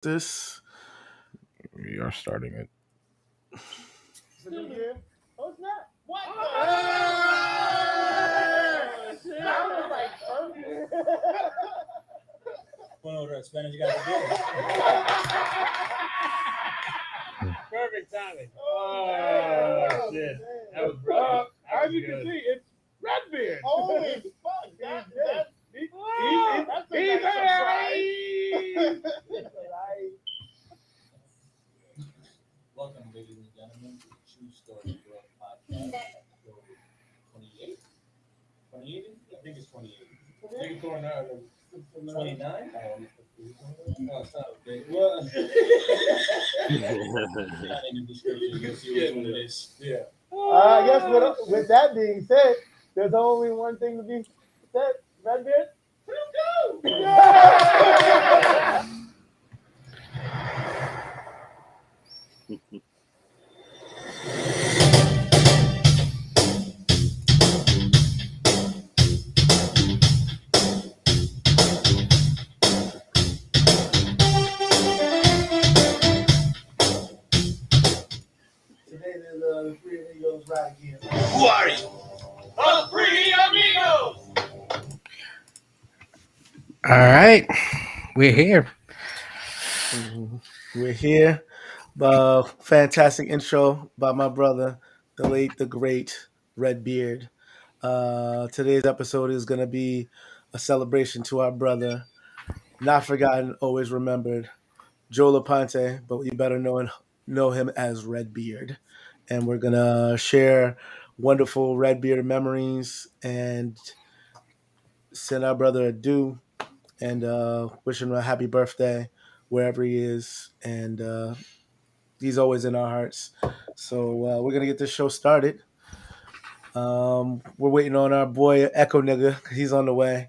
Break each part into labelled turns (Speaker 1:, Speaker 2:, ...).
Speaker 1: this.
Speaker 2: We are starting it.
Speaker 3: Oh, it's not. What?
Speaker 4: One order Spanish, you got to do. Perfect timing. Oh, shit. That was brilliant.
Speaker 3: As you can see, it's Redbeard. Holy fuck! He's
Speaker 4: Welcome, ladies and gentlemen, to the True Story World Podcast. 28? 28? I think it's 28. I think it's 29? No, it's not okay. Well, not in the description. You'll see which one it is. Yeah.
Speaker 3: I guess with that being said, there's only one thing to be said. Redbeard, go! Yeah! Today the three amigos ride again.
Speaker 4: Who are you? The Three Amigos!
Speaker 1: All right, we're here. We're here. Fantastic intro by my brother, the late, the great Redbeard. Today's episode is going to be a celebration to our brother, not forgotten, always remembered, Joe Laponte, but you better know him as Redbeard. And we're going to share wonderful Redbeard memories and send our brother a due and wish him a happy birthday wherever he is. And he's always in our hearts. So we're going to get this show started. We're waiting on our boy Echo Nigga. He's on the way.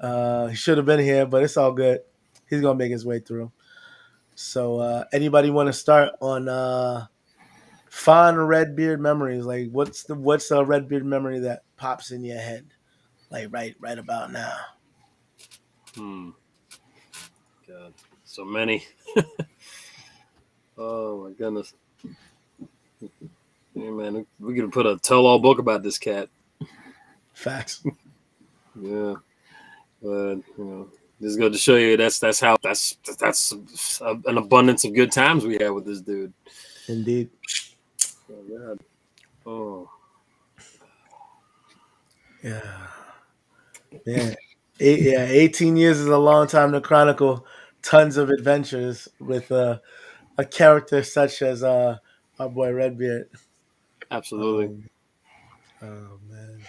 Speaker 1: He should have been here, but it's all good. He's going to make his way through. So anybody want to start on fond Redbeard memories? Like what's a Redbeard memory that pops in your head? Like right about now.
Speaker 5: God, so many. Oh my goodness. Hey man, we could put a tell-all book about this cat.
Speaker 1: Facts.
Speaker 5: Yeah, but this is going to show you that's an abundance of good times we had with this dude.
Speaker 1: Indeed.
Speaker 5: Oh God. Oh.
Speaker 1: Yeah. 18 years is a long time to chronicle tons of adventures with a character such as our boy Redbeard.
Speaker 5: Absolutely.
Speaker 1: Oh man,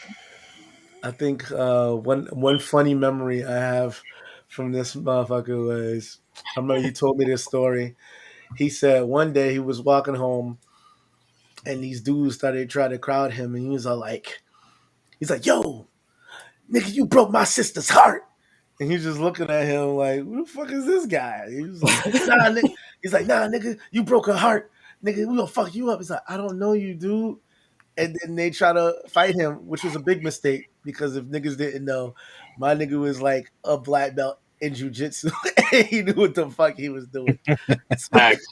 Speaker 1: I think one funny memory I have from this motherfucker was, I remember you told me this story. He said one day he was walking home and these dudes started trying to crowd him, and he was all like, "Yo, nigga, you broke my sister's heart." And he's just looking at him like, "Who the fuck is this guy?" He was like, "Nah, nigga." He's like, "Nah, nigga, you broke her heart, nigga. We gonna fuck you up." He's like, "I don't know you, dude." And then they try to fight him, which was a big mistake because if niggas didn't know, my nigga was like a black belt in jujitsu. He knew what the fuck he was doing.
Speaker 5: Facts.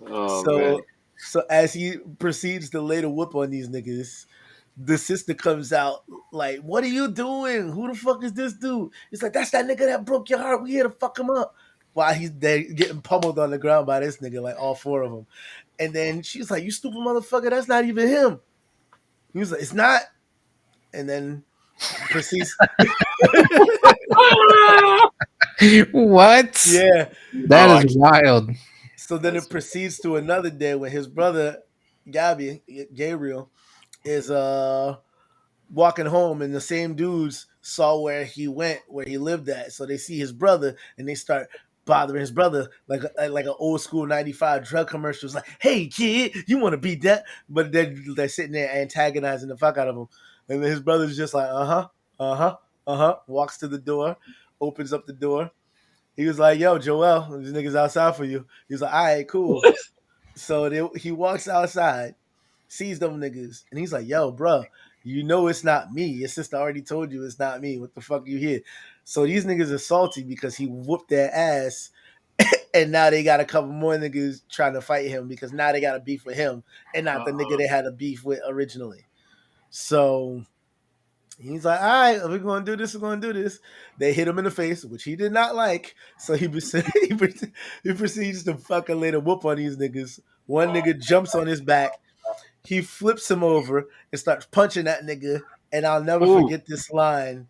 Speaker 5: Oh man.
Speaker 1: So as he proceeds to lay the whoop on these niggas, the sister comes out like, "What are you doing? Who the fuck is this dude?" He's like, "That's that nigga that broke your heart. We here to fuck him up." While he's there getting pummeled on the ground by this nigga, like all four of them. And then she's like, "You stupid motherfucker, that's not even him." He was like, "It's not." And then proceeds.
Speaker 2: What?
Speaker 1: Yeah.
Speaker 2: That is wild.
Speaker 1: So then it proceeds to another day when his brother Gabriel is walking home, and the same dudes saw where he went, where he lived at. So they see his brother and they start bothering his brother like an old school 95 drug commercials, like, "Hey kid, you want to beat that?" But they're sitting there antagonizing the fuck out of him. And then his brother's just like, walks to the door, opens up the door. He was like, "Yo, Joel, these niggas outside for you." He's like, "All right, cool." So he walks outside, sees them niggas, and he's like, "Yo, bro, you know it's not me. Your sister already told you it's not me. What the fuck you here?" So these niggas are salty because he whooped their ass and now they got a couple more niggas trying to fight him because now they got a beef with him and not the nigga they had a beef with originally. So he's like, all right, we're going to do this, we're going to do this. They hit him in the face, which he did not like. So he proceeds to fucking lay the whoop on these niggas. One nigga jumps on his back. He flips him over and starts punching that nigga. And I'll never forget this line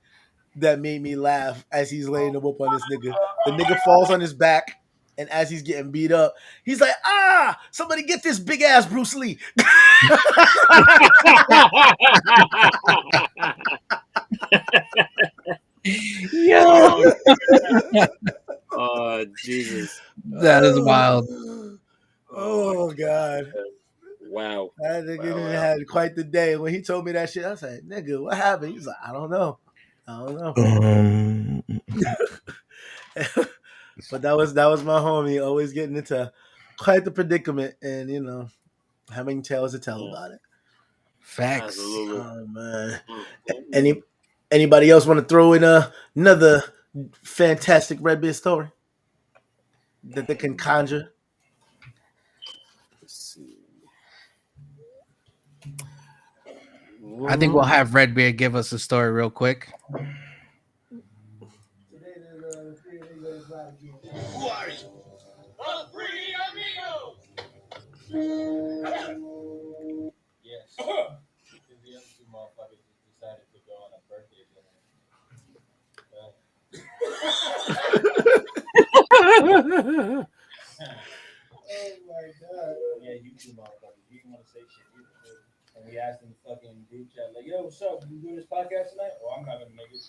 Speaker 1: that made me laugh as he's laying the whoop on this nigga. The nigga falls on his back. And as he's getting beat up, he's like, somebody get this big ass Bruce Lee.
Speaker 2: Yo,
Speaker 5: Oh, Jesus.
Speaker 2: that is wild.
Speaker 1: Oh, God.
Speaker 5: Wow.
Speaker 1: That nigga had quite the day. When he told me that shit, I was like, nigga, what happened? He's like, I don't know. But that was my homie, always getting into quite the predicament and, you know, having tales to tell about it.
Speaker 2: Facts.
Speaker 5: Absolutely.
Speaker 1: Oh, man. Anybody else want to throw in another fantastic Redbeard story that they can conjure?
Speaker 5: Let's see.
Speaker 2: I think we'll have Redbeard give us a story real quick.
Speaker 4: Who are you? The three amigos! Yes. Because the other two motherfuckers just decided to go on a birthday dinner. Oh my God. Yeah, you two motherfuckers. You didn't want to say shit either. And we asked in the fucking group chat, like, yo, what's up? You doing this podcast tonight? Oh, I'm not gonna make it.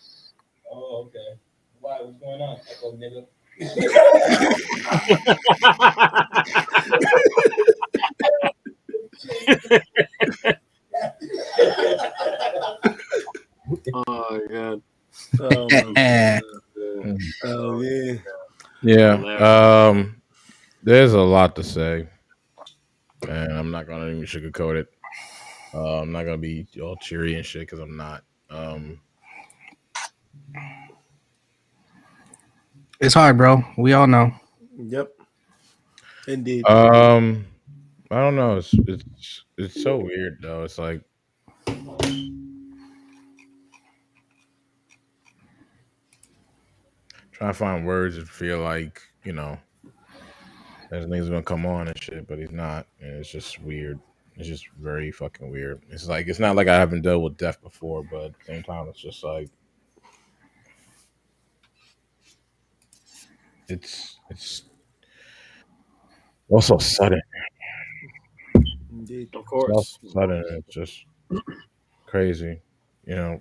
Speaker 4: Oh, okay. Why? What's going on? I go, nigga.
Speaker 5: Oh, God.
Speaker 1: Oh, yeah.
Speaker 2: Yeah. There's a lot to say, and I'm not gonna even sugarcoat it. I'm not gonna be all cheery and shit because I'm not. It's hard, bro. We all know.
Speaker 1: Yep. Indeed.
Speaker 2: I don't know. It's so weird though. It's like trying to find words that feel like, you know, there's niggas gonna come on and shit, but he's not. And it's just weird. It's just very fucking weird. It's like it's not like I haven't dealt with death before, but at the same time, it's just like it's also sudden.
Speaker 1: Indeed.
Speaker 5: Of course.
Speaker 2: It's also sudden. It's just crazy, you know.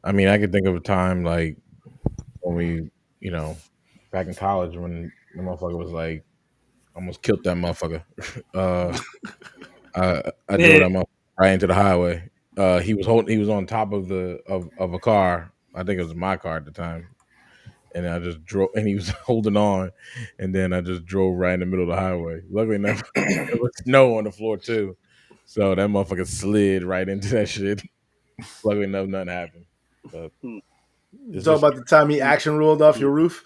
Speaker 2: I mean, I could think of a time like when we, you know, back in college when the motherfucker was like, almost killed that motherfucker. I drove that motherfucker right into the highway. He was on top of a car. I think it was my car at the time. And I just drove, and he was holding on, and then I just drove right in the middle of the highway. Luckily enough, there was snow on the floor too, so that motherfucker slid right into that shit. Luckily enough, nothing happened. But
Speaker 1: You talk about the time he action rolled off your roof?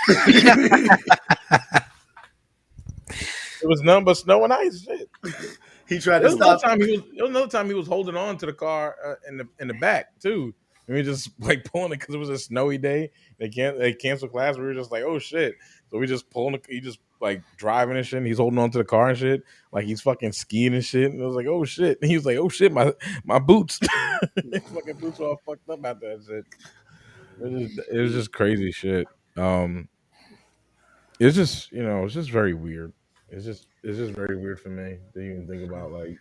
Speaker 2: it was nothing but snow and ice. Shit.
Speaker 1: He tried
Speaker 2: There
Speaker 1: to
Speaker 2: was
Speaker 1: stop.
Speaker 2: another time he was holding on to the car in the back too. And we just like pulling it because it was a snowy day. They canceled class. We were just like, oh shit. So we just pulling he just like driving and shit. And he's holding on to the car and shit. Like he's fucking skiing and shit. And I was like, oh shit. And he was like, oh shit, my boots. His fucking boots were all fucked up after that shit. It was just crazy shit. It's just, you know, it's just very weird. It's just very weird for me to even think about like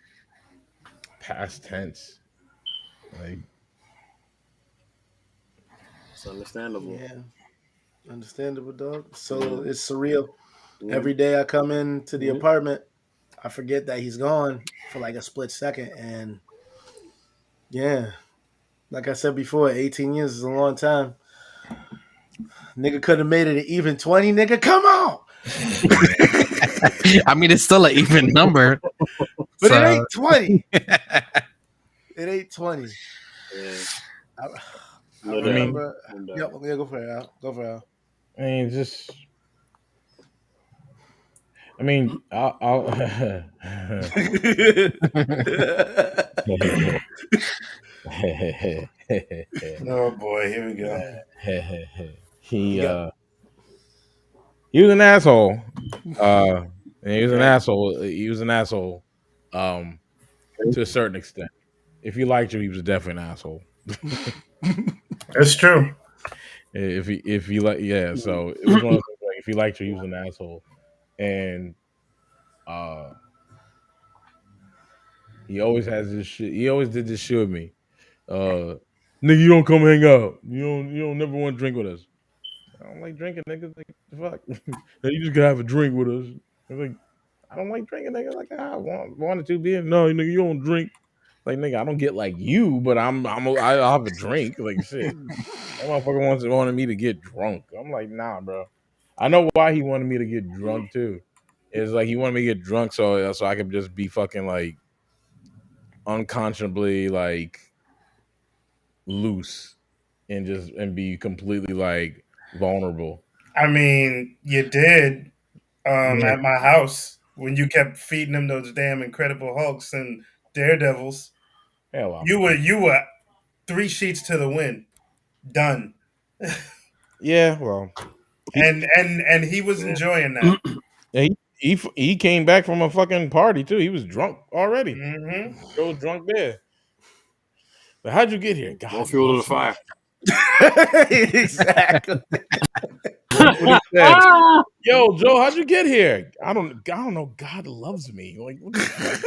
Speaker 2: past tense. Like
Speaker 5: It's understandable.
Speaker 1: Yeah. Understandable, dog. So it's surreal. Every day I come into the apartment, I forget that he's gone for like a split second. And yeah, like I said before, 18 years is a long time. Nigga could have made it an even 20, nigga. Come on.
Speaker 2: I mean, it's still an even number.
Speaker 1: But
Speaker 2: So-
Speaker 1: it ain't 20. It ain't 20.
Speaker 5: Yeah.
Speaker 1: I
Speaker 5: No
Speaker 1: remember.
Speaker 5: doubt.
Speaker 1: Yeah, go for it, Al. Go for it, Al.
Speaker 2: I mean, just. I mean, I'll
Speaker 6: Oh boy, here we go.
Speaker 2: he
Speaker 1: You got
Speaker 2: he was an asshole. And he was an
Speaker 1: okay.
Speaker 2: asshole. He was an asshole, um, to a certain extent. If he liked you, he was definitely an asshole.
Speaker 6: That's true.
Speaker 2: If he like, yeah. So it was one of those things, like if he liked you, he was an asshole, and uh, he always has this shit. He always did this shit with me. Nigga, you don't come hang out. You don't never want to drink with us. I don't like drinking, nigga. Like, the fuck. You just gotta have a drink with us. I was like, I don't like drinking, nigga. Like I wanted to be. No, nigga, you don't drink. Like nigga, I don't get like you, but I'll have a drink. Like shit. That motherfucker wanted me to get drunk. I'm like, nah, bro. I know why he wanted me to get drunk too. It's like he wanted me to get drunk so I could just be fucking like unconscionably like loose and be completely like vulnerable.
Speaker 6: I mean, you did
Speaker 2: Yeah,
Speaker 6: at my house when you kept feeding him those damn Incredible Hulks and Daredevils.
Speaker 2: hell off.
Speaker 6: You were 3 sheets to the wind, done,
Speaker 2: Yeah, well, he
Speaker 6: and he was enjoying that.
Speaker 2: yeah, he came back from a fucking party too. He was drunk already.
Speaker 6: Hmm.
Speaker 2: Joe was drunk there. But how'd you get here?
Speaker 5: More
Speaker 2: God
Speaker 5: fuel to the
Speaker 2: loves me.
Speaker 5: fire.
Speaker 1: Exactly.
Speaker 2: That's what he said. Yo, Joe, how'd you get here? I don't know. God loves me. Like, what the fuck?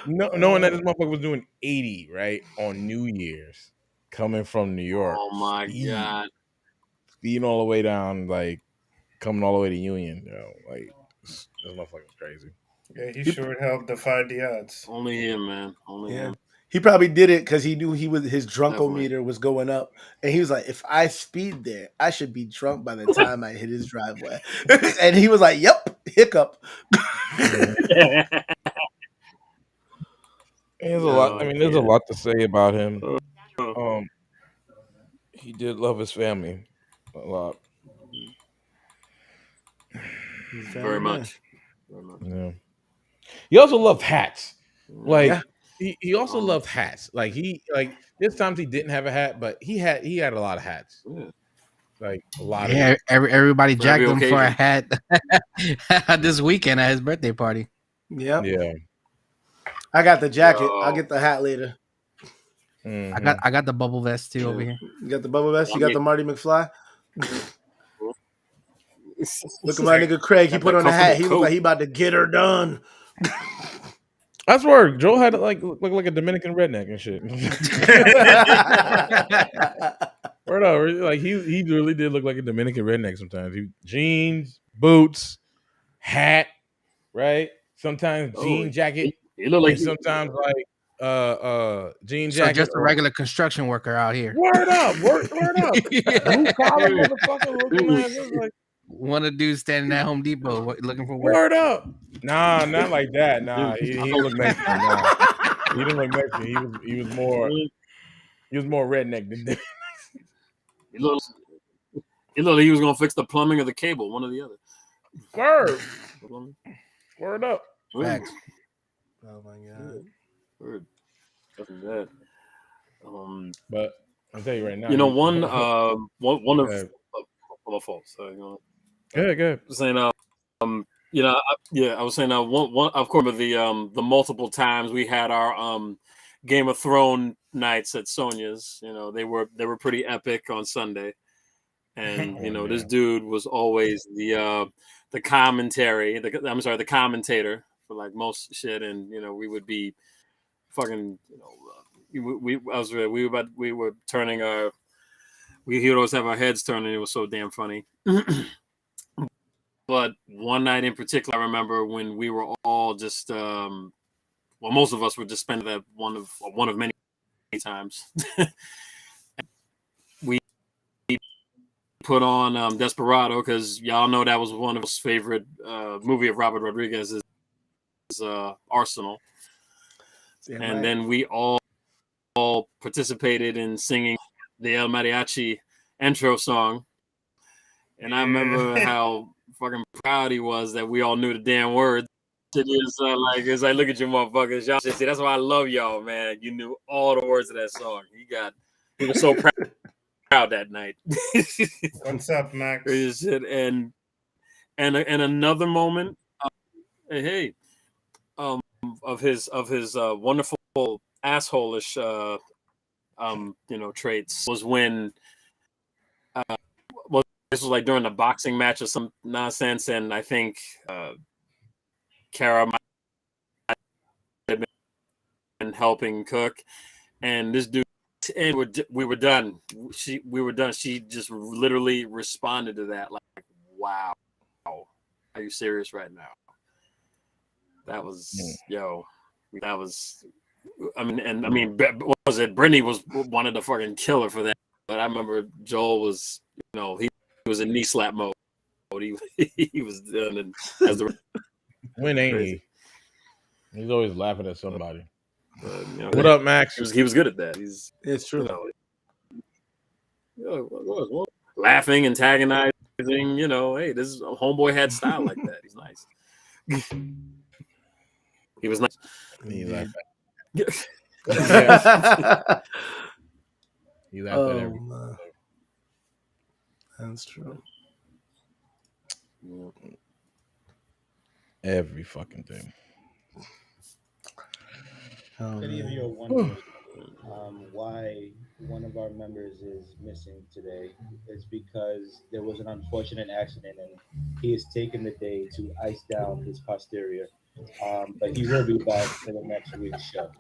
Speaker 2: Knowing that this motherfucker was doing 80 right on New Year's, coming from New York,
Speaker 5: Oh my god.
Speaker 2: speeding all the way down, like coming all the way to Union. Like this motherfucker's crazy.
Speaker 6: Yeah, he sure hell defied the odds.
Speaker 5: Only him, man. Only
Speaker 1: Yeah.
Speaker 5: him.
Speaker 1: He probably did it because he knew his
Speaker 5: Definitely.
Speaker 1: drunkometer was going up, and he was like, "If I speed there, I should be drunk by the time I hit his driveway." And he was like, "Yep, hiccup."
Speaker 2: There's a lot. I mean, there's a lot to say about him.
Speaker 5: Oh.
Speaker 2: He did love his family a lot.
Speaker 5: Very much. Very much.
Speaker 2: Yeah. He also loved hats. Like
Speaker 1: Yeah.
Speaker 2: he also loved hats. Like there's times he didn't have a hat, but he had a lot of hats.
Speaker 5: Yeah.
Speaker 2: Like a lot
Speaker 7: Yeah,
Speaker 2: of
Speaker 7: everybody
Speaker 5: For
Speaker 7: jacked
Speaker 5: every
Speaker 7: him for a
Speaker 5: occasion.
Speaker 7: hat this weekend at his birthday party.
Speaker 1: Yep.
Speaker 2: yeah.
Speaker 1: I got the jacket.
Speaker 5: Yo.
Speaker 1: I'll get the hat later.
Speaker 2: Mhm.
Speaker 7: I got the bubble vest too over
Speaker 5: Yeah.
Speaker 7: here.
Speaker 1: You got the bubble vest. You
Speaker 5: I
Speaker 1: got
Speaker 5: mean-
Speaker 1: the Marty McFly. Look at my nigga Craig. He
Speaker 5: Got
Speaker 1: put
Speaker 5: that
Speaker 1: on a hat. He
Speaker 5: comfortable
Speaker 1: looked like
Speaker 5: coat.
Speaker 1: he about to get her done.
Speaker 2: That's where Joel had like look like a Dominican redneck and shit. Word up, like he really did look like a Dominican redneck sometimes. Jeans, boots, hat, right? Sometimes
Speaker 5: Oh,
Speaker 2: jean jacket,
Speaker 5: He looked like
Speaker 2: and sometimes like jean
Speaker 7: So
Speaker 2: jacket.
Speaker 7: just a regular construction worker out here.
Speaker 2: Word up, word up. Blue collar
Speaker 5: Dude.
Speaker 2: motherfucker looking at us like
Speaker 7: One of the dudes standing at Home Depot looking for work.
Speaker 2: word up. Nah, not like that. Nah, he didn't look Mexican. Nah. He didn't look Mexican. He was more redneck than that.
Speaker 5: he looked like he was gonna fix the plumbing or the cable, one or the other.
Speaker 2: Word. Word up.
Speaker 7: Facts.
Speaker 1: Oh my god.
Speaker 5: Word. Definitely that.
Speaker 2: But I'll tell you right now.
Speaker 5: You know, one of
Speaker 2: Yeah.
Speaker 5: my fault. So, you know,
Speaker 2: Good.
Speaker 5: saying you know, I was saying one of course the multiple times we had our Game of Thrones nights at Sonia's. You know, they were pretty epic on Sunday, and you know, this dude was always the commentator for like most shit, and you know, we would be fucking, you know, we were turning our. He would always have our heads turning. It was so damn funny. But one night in particular, I remember when we were all just, most of us were just spending that one of many times. We put on Desperado because y'all know that was one of his favorite movie of Robert Rodriguez's Arsenal.
Speaker 1: Damn
Speaker 5: and
Speaker 1: right.
Speaker 5: then we all participated in singing the El Mariachi intro song. And I remember how fucking proud he was that we all knew the damn words. It's like, look at you motherfuckers. Y'all see, that's why I love y'all, man. You knew all the words of that song. He was so proud that night.
Speaker 6: What's up, Max?
Speaker 5: And another moment, of his wonderful asshole-ish traits was when this was like during a boxing match or some nonsense, and I think Kara might have been helping cook, and this dude, and we were done. We were done. She just literally responded to that like, "Wow, are you serious right now?" That was That was. I mean, what was it? Brittany wanted to fucking kill her for that, but I remember Joel was, he was in knee slap mode. He was done, and as the
Speaker 2: when ain't he? He's always laughing at somebody. What up, Max?
Speaker 5: He was good at that.
Speaker 1: It's true.
Speaker 5: Laughing, antagonizing. Hey, this homeboy had style like that. He's nice. He was nice.
Speaker 2: He laughed
Speaker 1: Yeah.
Speaker 2: He laughed at everything.
Speaker 1: That's true.
Speaker 2: Every fucking thing.
Speaker 4: Any of you are wondering why one of our members is missing today? It's because there was an unfortunate accident and he has taken the day to ice down his posterior. But he will be back for the next week's show.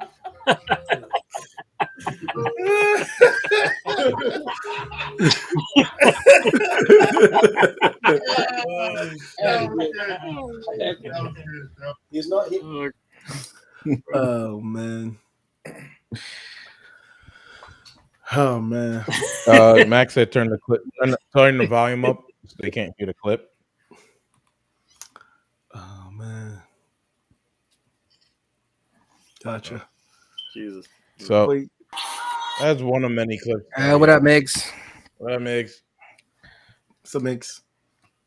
Speaker 4: He's not here.
Speaker 1: Oh man. Oh man.
Speaker 2: Max said turn the volume up so they can't hear the clip.
Speaker 1: Oh man. Gotcha.
Speaker 5: Jesus.
Speaker 2: So that's one of many clips.
Speaker 7: What up, Migs?
Speaker 2: What up, Migs?
Speaker 1: So Mix.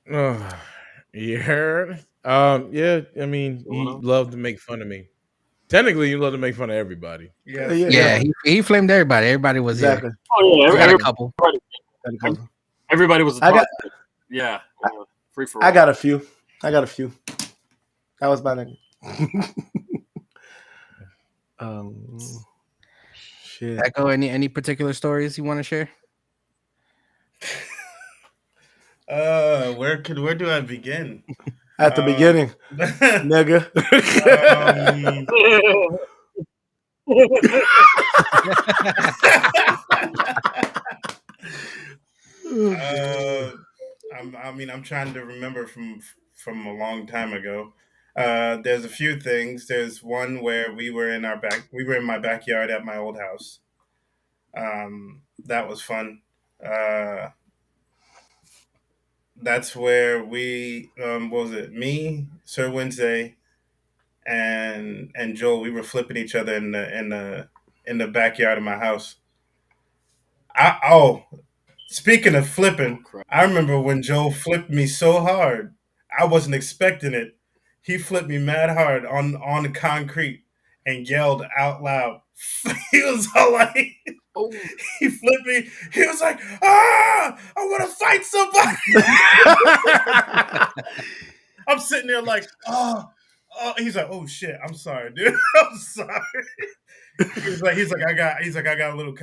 Speaker 2: You heard? Yeah, I mean, he loved to make fun of me. Technically, you love to make fun of everybody.
Speaker 7: Yeah, he flamed everybody. Everybody was
Speaker 1: exactly.
Speaker 7: here.
Speaker 5: Oh yeah,
Speaker 7: We got a couple.
Speaker 5: Everybody was. Free for all.
Speaker 1: I got a few. That was my name. Shit.
Speaker 7: Echo, any particular stories you want to share?
Speaker 6: Where do I begin?
Speaker 1: At the beginning, nigga.
Speaker 6: I'm trying to remember from a long time ago. There's a few things. There's one where we were in my backyard at my old house. That was fun. That's where we what was it? Me, Sir Wednesday, and Joel. We were flipping each other in the backyard of my house. Speaking of flipping, I remember when Joel flipped me so hard, I wasn't expecting it. He flipped me mad hard on the concrete and yelled out loud. He was all like, he flipped me. He was like, I want to fight somebody. I'm sitting there like, he's like, oh shit, I'm sorry, dude. I'm sorry. He's like, I got a little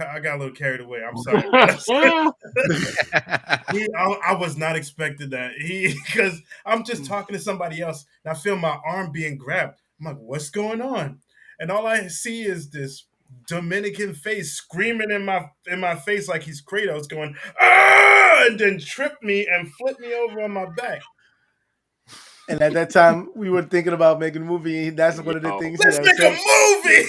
Speaker 6: carried away. I'm sorry. I was not expecting that. Because I'm just talking to somebody else and I feel my arm being grabbed. I'm like, what's going on? And all I see is this Dominican face screaming in my face like he's Kratos, going, and then tripped me and flipped me over on my back.
Speaker 1: And at that time, we were thinking about making a movie. That's one of the things.
Speaker 6: Let's make a movie.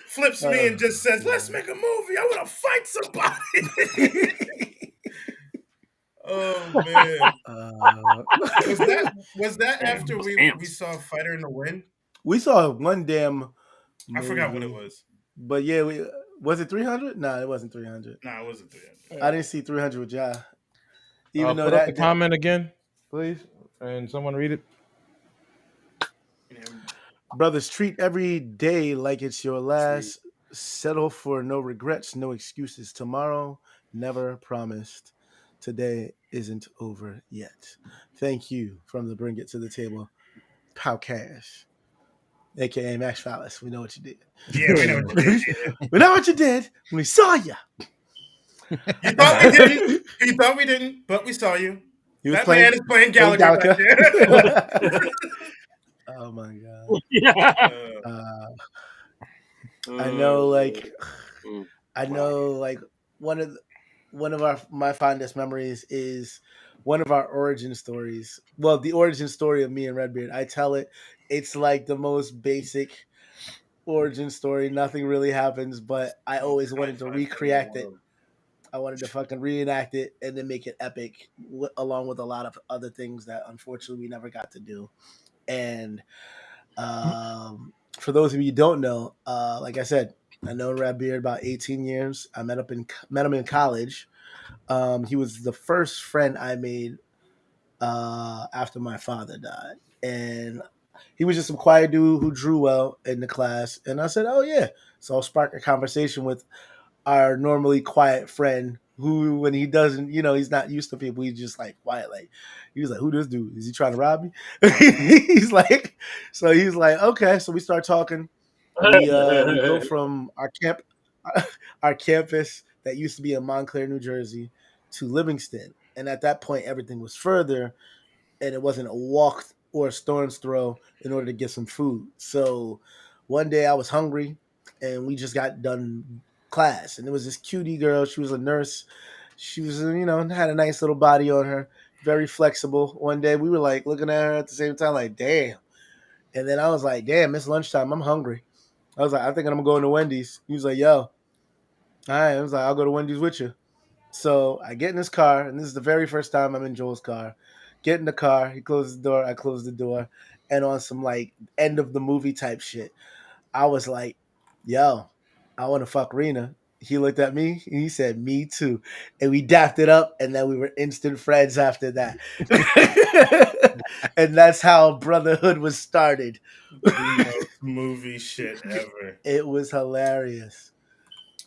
Speaker 6: Flips me and just says, "Let's make a movie. I want to fight somebody." Oh man! Was that after we saw Fighter in the Wind?
Speaker 1: We saw one damn movie.
Speaker 6: I forgot what it was.
Speaker 1: But yeah, Was it 300? No, it wasn't 300.
Speaker 6: Nah, it wasn't 300.
Speaker 1: I didn't see 300 with Ja. Even though
Speaker 2: Put up the
Speaker 1: that
Speaker 2: comment again, please, and someone read it.
Speaker 1: brothers, treat every day like it's your last. Settle for no regrets, no excuses. Tomorrow never promised. Today isn't over yet. Thank you from the Bring It to the Table podcast, aka Max Phallus. We know what you did.
Speaker 6: Yeah, we know what you did.
Speaker 1: We know what you did. We saw you.
Speaker 6: You thought we didn't. You thought we didn't, but we saw you.
Speaker 1: He was
Speaker 6: That
Speaker 1: playing,
Speaker 6: man is playing Gallagher back there.
Speaker 1: Oh my god.
Speaker 5: Yeah.
Speaker 1: I know, like, one of my fondest memories is one of our origin stories. Well, the origin story of me and Redbeard. I tell it. It's like the most basic origin story. Nothing really happens, but I always wanted to recreate it. I wanted to fucking reenact it and then make it epic, along with a lot of other things that unfortunately we never got to do. And for those of you who don't know, like I said, I know Redbeard about 18 years. I met him in college. He was the first friend I made after my father died, and he was just some quiet dude who drew well in the class. And I said, "Oh yeah," so I'll spark a conversation with our normally quiet friend who, when he doesn't, he's not used to people. He's just like quiet. Like he was like, "Who this dude? Is he trying to rob me?" he's like, okay. So we start talking. We go from our campus that used to be in Montclair, New Jersey, to Livingston, and at that point, everything was further, and it wasn't a walk or a stone's throw in order to get some food. So one day I was hungry, and we just got done class, and there was this cutie girl. She was a nurse. She was, had a nice little body on her, very flexible. One day we were like looking at her at the same time, like, damn. And then I was like, damn, it's lunchtime. I'm hungry. I was like, I think I'm going to Wendy's. He was like, yo. All right. I was like, I'll go to Wendy's with you. So I get in his car, and this is the very first time I'm in Joel's car. Get in the car. He closes the door. I close the door. And on some, like, end of the movie type shit, I was like, yo, I want to fuck Rena. He looked at me, and he said, me too. And we dapped it up, and then we were instant friends after that. And that's how brotherhood was started.
Speaker 6: The most movie shit ever.
Speaker 1: It was hilarious.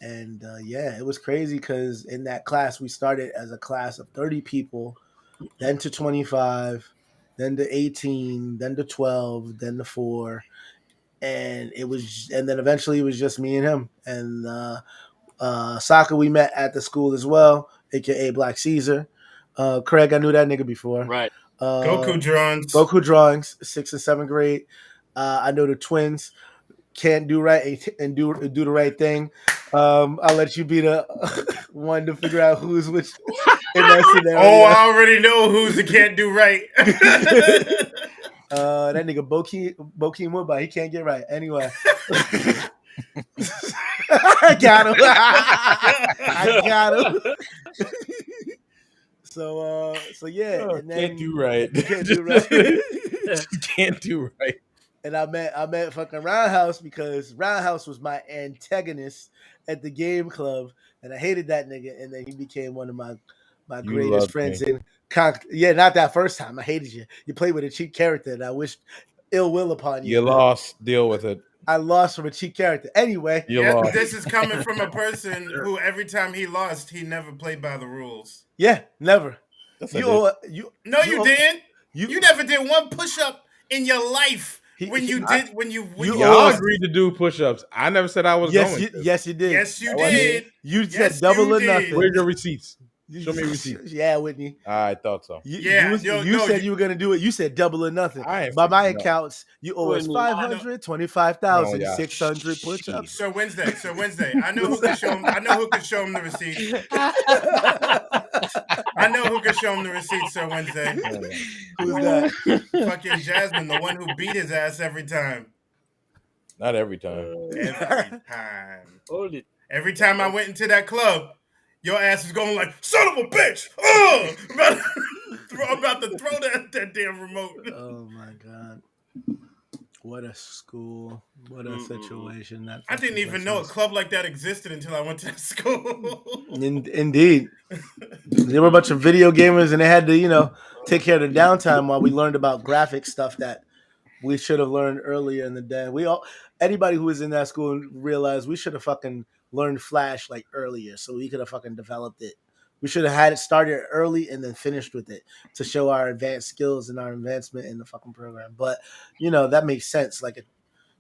Speaker 1: And it was crazy because in that class, we started as a class of 30 people, then to 25, then to 18, then to 12, then to 4. And then eventually it was just me and him. And Sokka we met at the school as well, aka Black Caesar. Craig, I knew that nigga before.
Speaker 5: Right.
Speaker 6: Goku drawings.
Speaker 1: 6th and 7th grade. I know the twins can't do right and do the right thing. I'll let you be the one to figure out who's which in that scenario.
Speaker 6: Oh, I already know who's the can't do right.
Speaker 1: That nigga Bokeem Woodbine, he can't get right. Anyway. I got him. I got him. So yeah. And then,
Speaker 2: can't do right.
Speaker 1: Can't do right.
Speaker 2: Can't do right.
Speaker 1: And I met fucking Roundhouse because Roundhouse was my antagonist at the game club, and I hated that nigga. And then he became one of my greatest friends. Not that first time. I hated you. You played with a cheap character, and I wished ill will upon you.
Speaker 2: You lost. Deal with it.
Speaker 1: I lost from a cheap character. Anyway,
Speaker 6: this is coming from a person who every time he lost, he never played by the rules.
Speaker 1: Yeah, never.
Speaker 6: Yes, you didn't. You never did one push-up in your life. When you
Speaker 2: all agreed to do push-ups. I never said I was going to.
Speaker 1: Yes, you did.
Speaker 6: Yes, you did.
Speaker 1: You said double or nothing.
Speaker 2: Where's your receipts? Show me receipts.
Speaker 1: Yeah, Whitney.
Speaker 2: I thought so.
Speaker 1: You said you were going to do it. You said double or nothing. By my accounts, you owe us 525,600 push-ups.
Speaker 6: So Wednesday. I know who can show him. I know who can show him the receipts. I know who can show him the receipts, Sir Wednesday.
Speaker 1: Who's that?
Speaker 6: Fucking Jasmine, the one who beat his ass every time.
Speaker 2: Not every time.
Speaker 6: Every time. Every time I went into that club, your ass is going like, son of a bitch! Oh! I'm about to throw that damn remote.
Speaker 1: Oh my god. What a school. What a situation. That
Speaker 6: I didn't
Speaker 1: fucking
Speaker 6: even
Speaker 1: place
Speaker 6: know a
Speaker 1: was.
Speaker 6: club like that existed until I went to that school.
Speaker 1: Indeed. There were a bunch of video gamers and they had to, take care of the downtime while we learned about graphic stuff that we should have learned earlier in the day. Anybody who was in that school realized we should have fucking learned Flash like earlier so we could have fucking developed it. We should have had it started early and then finished with it to show our advanced skills and our advancement in the fucking program. But, that makes sense. Like a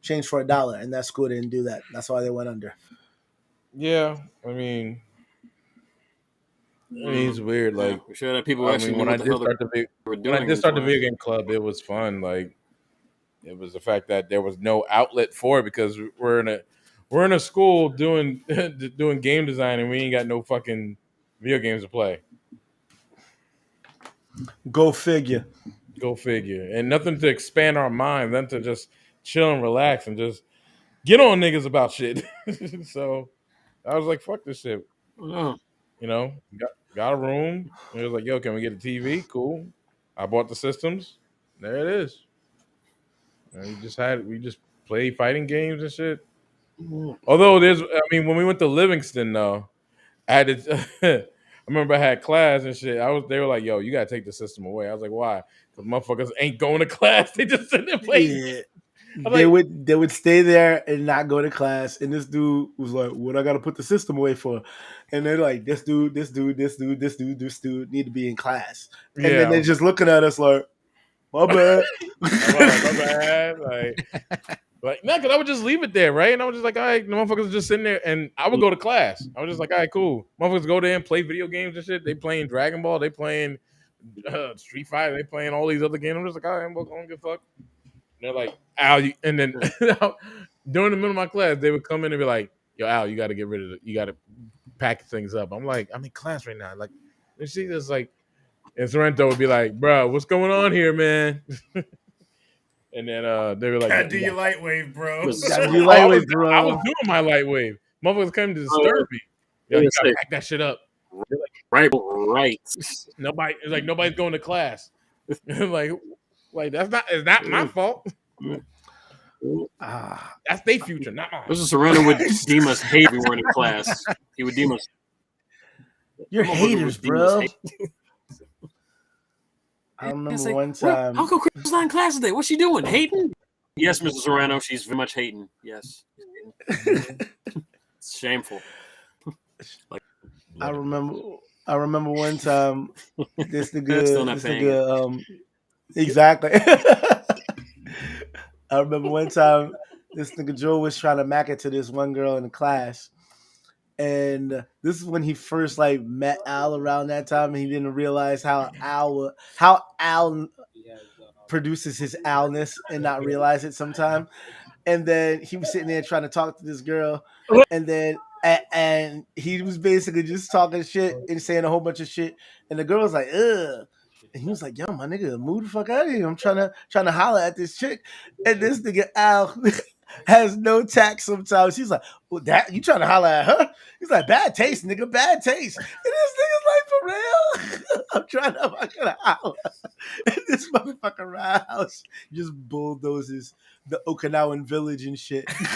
Speaker 1: change for $1. And that school didn't do that. That's why they went under.
Speaker 2: Yeah, I mean, it's weird. Like,
Speaker 5: we should have people
Speaker 2: I
Speaker 5: actually
Speaker 2: mean,
Speaker 5: knew what the hell they were doing.
Speaker 2: when I did start the video game club, it was fun. Like, it was the fact that there was no outlet for it because we're in a school doing doing game design and we ain't got no fucking video games to play.
Speaker 1: Go figure.
Speaker 2: Go figure. And nothing to expand our mind, then to just chill and relax and just get on niggas about shit. So I was like, fuck this shit. Got a room. And it was like, yo, can we get a TV? Cool. I bought the systems. There it is. And we just play fighting games and shit. Although when we went to Livingston though, I had to I remember I had class and shit. They were like, yo, you gotta take the system away. I was like, why? Because motherfuckers ain't going to class. They just sit there playing.
Speaker 1: Yeah. They would stay there and not go to class. And this dude was like, what I gotta put the system away for? And they're like, this dude need to be in class. And then they're just looking at us like, my bad.
Speaker 2: my bad. Like, no, because I would just leave it there, right? And I was just like, all right, the motherfuckers are just sitting there, and I would go to class. I was just like, all right, cool. Motherfuckers go there and play video games and shit. They playing Dragon Ball. They playing Street Fighter. They playing all these other games. I'm just like, all right, I'm going to give a fuck. And they're like, Al, and then during the middle of my class, they would come in and be like, yo, Al, you got to get rid of it. You got to pack things up. I'm like, I'm in class right now. Like, and she just like, and Sorrento would be like, bro, what's going on here, man? And then they were like,
Speaker 6: gotta do your light wave, bro.
Speaker 2: I was doing my light wave. Motherfuckers came to disturb me. Yo, you gotta pack that shit up.
Speaker 5: Right.
Speaker 2: Nobody's going to class. like it's not my fault. That's their future, not mine.
Speaker 5: Mr. Serrano would deem us hate if we weren't in class. He would deem us.
Speaker 1: You're haters, bro. I remember one time.
Speaker 5: How come Chris is not in class today? What's she doing? Hating? Yes, Mr. Serrano, she's very much hating. Yes. It's shameful.
Speaker 1: I remember one time this nigga exactly. I remember one time this nigga Joe was trying to mack it to this one girl in the class. And this is when he first met Al around that time, and he didn't realize how Al produces his Alness and not realize it sometime. And then he was sitting there trying to talk to this girl, and then and he was basically just talking shit and saying a whole bunch of shit, and the girl was like, ugh. And he was like, yo, my nigga, move the fuck out of here. I'm trying to holler at this chick. And this nigga Al has no tact sometimes. He's like, well, that you trying to holler at her? He's like, bad taste, nigga, bad taste. And this nigga's like, for real? I'm trying to fucking holler. And this motherfucking Roundhouse just bulldozes the Okinawan village and shit.
Speaker 6: From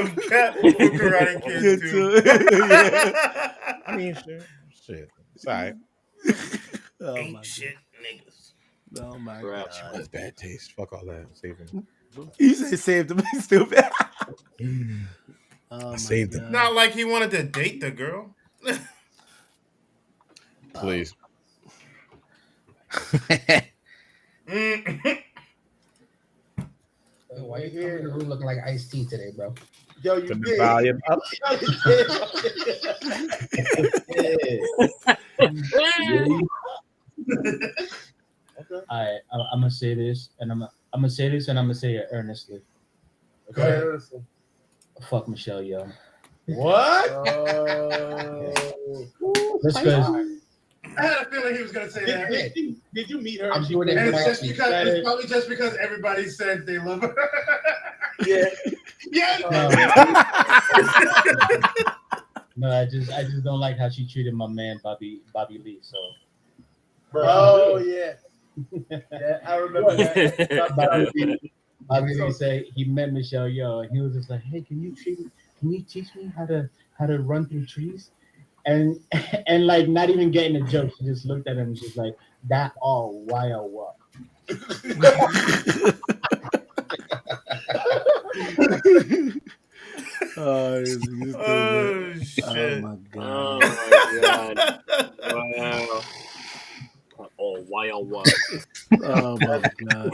Speaker 6: Karate Kid too.
Speaker 2: Yeah. I mean, shit. It's all right.
Speaker 6: Oh, ain't shit, niggas.
Speaker 1: Oh my god.
Speaker 2: That's bad taste. Fuck all that. Save him.
Speaker 1: He said saved him. He's stupid.
Speaker 2: I saved him.
Speaker 6: Not like he wanted to date the girl.
Speaker 2: Please.
Speaker 8: Why you here in the room looking like iced tea today, bro?
Speaker 3: Yo, you
Speaker 2: Turn the
Speaker 3: did.
Speaker 2: volume up.
Speaker 4: All right, I'm gonna say this, and I'm gonna say this, and I'm gonna say it earnestly.
Speaker 3: Okay.
Speaker 4: Fuck Michelle, yo.
Speaker 3: What?
Speaker 4: Just because.
Speaker 6: I had a feeling he was gonna say that.
Speaker 3: Did you meet her?
Speaker 8: I'm doing it.
Speaker 6: And it's probably just because everybody said they love her.
Speaker 3: Yeah.
Speaker 6: Yeah.
Speaker 4: No, I just don't like how she treated my man Bobby Lee. So.
Speaker 3: Oh yeah. Yeah, I remember that.
Speaker 8: Bobby said he met Michelle Yeoh, and he was just like, "Hey, can you teach me how to run through trees?" And and like not even getting a joke, she just looked at him. She's like, "That all why or what?"
Speaker 1: Oh, this is
Speaker 6: Oh
Speaker 1: stupid. Oh
Speaker 6: shit!
Speaker 1: my
Speaker 5: Oh
Speaker 1: god.
Speaker 5: my god! Wow! Oh, why? Oh, what?
Speaker 1: Oh my god.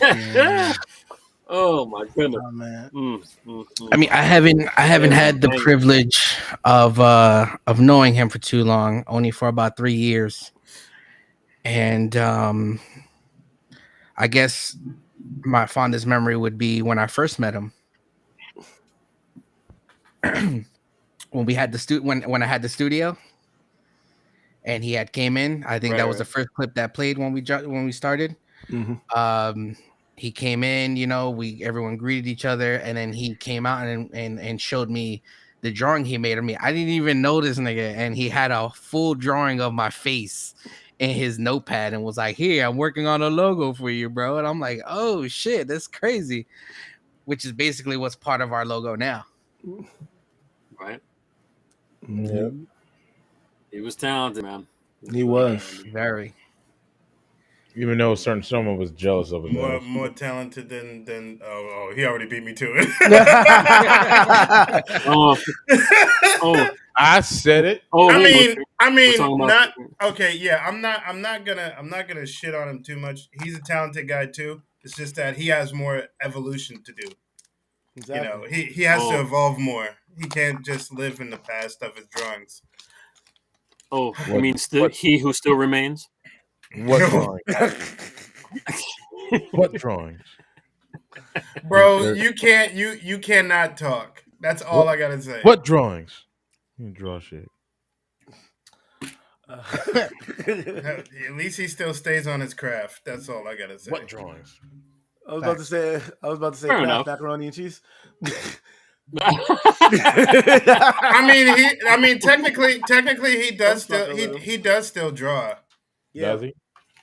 Speaker 1: Yeah.
Speaker 5: Oh my goodness!
Speaker 1: Oh man.
Speaker 7: I mean, I haven't had the privilege of knowing him for too long, only for about 3 years. And I guess my fondest memory would be when I first met him. When we had the when I had the studio and he had came in. I think that was the first clip that played when we started.
Speaker 1: Mm-hmm.
Speaker 7: He came in, you know, everyone greeted each other, and then he came out and showed me the drawing he made of me. I didn't even know this nigga, and he had a full drawing of my face in his notepad and was like, "Here, I'm working on a logo for you, bro." And I'm like, "Oh shit, that's crazy," which is basically what's part of our logo now.
Speaker 5: Right?
Speaker 2: Yeah.
Speaker 5: He was talented, man.
Speaker 1: He was
Speaker 7: very.
Speaker 2: Even though someone was jealous of him.
Speaker 6: More talented than he already beat me to it.
Speaker 2: I said it.
Speaker 6: I mean,
Speaker 5: not
Speaker 6: okay. Yeah, I'm not gonna shit on him too much. He's a talented guy too. It's just that he has more evolution to do.
Speaker 1: exactly.
Speaker 6: You know, he has to evolve more. He can't just live in the past of his drawings.
Speaker 5: Oh, you mean he who still remains?
Speaker 2: What drawings? What drawings?
Speaker 6: Bro, you cannot talk. That's all I gotta say.
Speaker 2: What drawings? You draw shit.
Speaker 6: At least he still stays on his craft. That's all I gotta say.
Speaker 2: What drawings?
Speaker 1: I was about to say
Speaker 5: Fair
Speaker 1: Kraft
Speaker 5: enough.
Speaker 1: macaroni and cheese.
Speaker 6: I mean, technically, he does still draw.
Speaker 1: Yeah.
Speaker 2: Does he?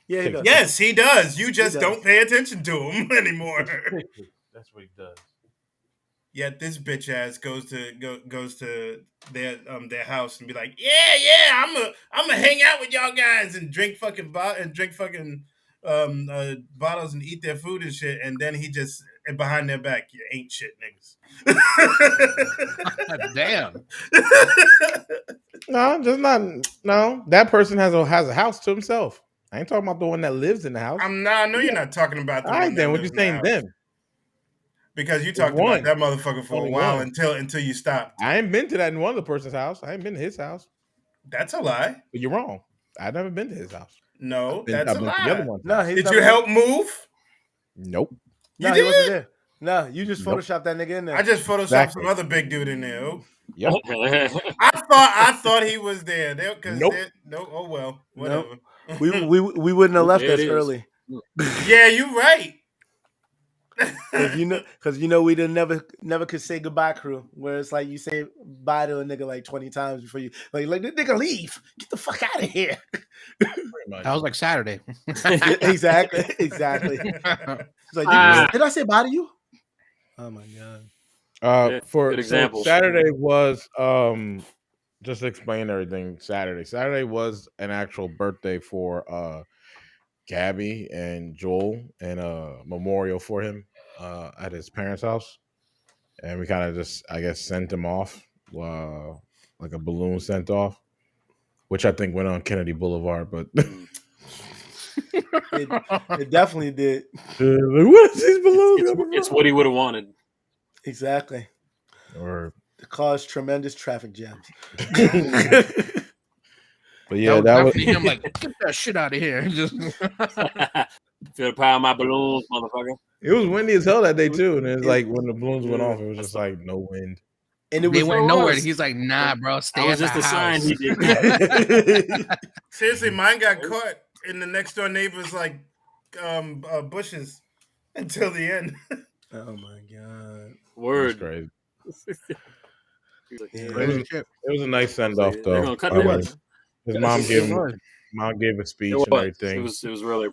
Speaker 1: Yeah, he does.
Speaker 6: Yes, he does. You just
Speaker 1: does.
Speaker 6: don't pay attention to him anymore.
Speaker 2: That's what he does.
Speaker 6: Yet this bitch ass goes to their house and be like, yeah, I'm gonna hang out with y'all guys and drink fucking bottles and eat their food and shit, and then he just behind their back, you ain't shit niggas.
Speaker 7: Damn.
Speaker 2: No, just not. No, that person has a house to himself. I ain't talking about the one that lives in the house.
Speaker 6: I know you're not talking about the
Speaker 2: All
Speaker 6: one
Speaker 2: right, then
Speaker 6: that
Speaker 2: what you
Speaker 6: lives in the
Speaker 2: saying
Speaker 6: house.
Speaker 2: then?
Speaker 6: Because you talked about that motherfucker for a while until you stopped.
Speaker 2: I ain't been to that in one of the person's house. I ain't been to his house.
Speaker 6: That's a lie.
Speaker 2: But you're wrong. I've never been to his house.
Speaker 6: No, that's a lie.
Speaker 2: The other one.
Speaker 1: No,
Speaker 6: did you help move?
Speaker 2: Nope.
Speaker 1: No, he wasn't there. No, you just photoshopped that nigga in there.
Speaker 6: I just photoshopped some other big dude in there. Oh.
Speaker 2: Yep.
Speaker 6: I thought he was there.
Speaker 2: Nope.
Speaker 6: No. Oh well. Whatever.
Speaker 1: Nope. We wouldn't have left us early.
Speaker 6: Yeah, you're right.
Speaker 1: Because you know we never could say goodbye, crew. Where it's like you say bye to a nigga like 20 times before you like the nigga leave. Get the fuck out of here.
Speaker 7: That was like Saturday.
Speaker 1: Exactly. It's like, did I say bye to you? Oh my god.
Speaker 2: For
Speaker 5: good example.
Speaker 2: Saturday was just to explain everything. Saturday was an actual birthday for Gabby and Joel, and a memorial for him at his parents' house, and we kind of just, I guess, sent him off like a balloon sent off, which I think went on Kennedy Boulevard, but
Speaker 1: it definitely did.
Speaker 2: Like, what is these balloons?
Speaker 5: It's what he would have wanted.
Speaker 1: Exactly.
Speaker 2: Or
Speaker 1: to cause tremendous traffic jams.
Speaker 2: But yeah, that was
Speaker 7: him like, get that shit out of here. Just
Speaker 5: feel the power of my balloons, motherfucker.
Speaker 2: It was windy as hell that day too, and it's like when the balloons went off, it was just like no wind.
Speaker 1: And
Speaker 7: they went nowhere. He's like, nah, bro, stay at the house. Sign he
Speaker 6: did. Seriously, mine got caught in the next door neighbor's like bushes until the end.
Speaker 1: Oh my god!
Speaker 5: Word.
Speaker 2: Crazy.
Speaker 5: Like,
Speaker 2: It was a nice send off though.
Speaker 5: They're gonna cut
Speaker 2: His mom gave him.
Speaker 7: was.
Speaker 2: Mom gave a
Speaker 5: It
Speaker 2: speech
Speaker 5: was.
Speaker 2: and everything.
Speaker 5: It was really.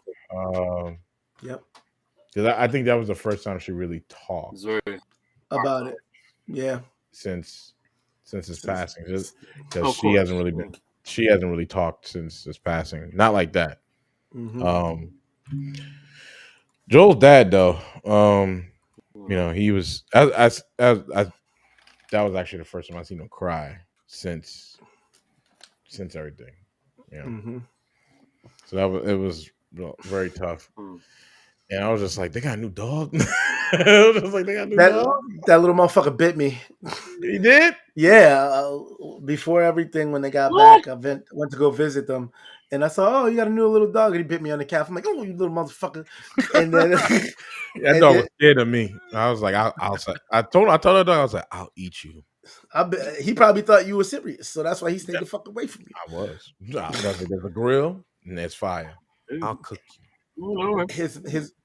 Speaker 1: Yep.
Speaker 2: Because I think that was the first time she really
Speaker 5: It
Speaker 2: talked
Speaker 5: was very.
Speaker 1: About it. Yeah.
Speaker 2: since his passing. Because
Speaker 5: Of
Speaker 2: she
Speaker 5: course.
Speaker 2: hasn't really talked since his passing. Not like that.
Speaker 1: Mhm.
Speaker 2: Joel's dad though. You know, he was as that was actually the first time I seen him cry since everything. You know.
Speaker 1: Mhm.
Speaker 2: So it was very tough. And I was just like, they got a new dog. I was just like, they got a new dog.
Speaker 1: That little motherfucker bit me.
Speaker 2: He did?
Speaker 1: Yeah. Before everything, when they got back, I went to go visit them, and I saw, oh, you got a new little dog, and he bit me on the calf. I'm like, oh, you little motherfucker. And then
Speaker 2: that dog was scared of me. I was like, I told the dog, I was like, I'll eat you.
Speaker 1: He probably thought you were serious, so that's why he stayed the fuck away from you.
Speaker 2: I was. There's a grill and there's fire. I'll cook you.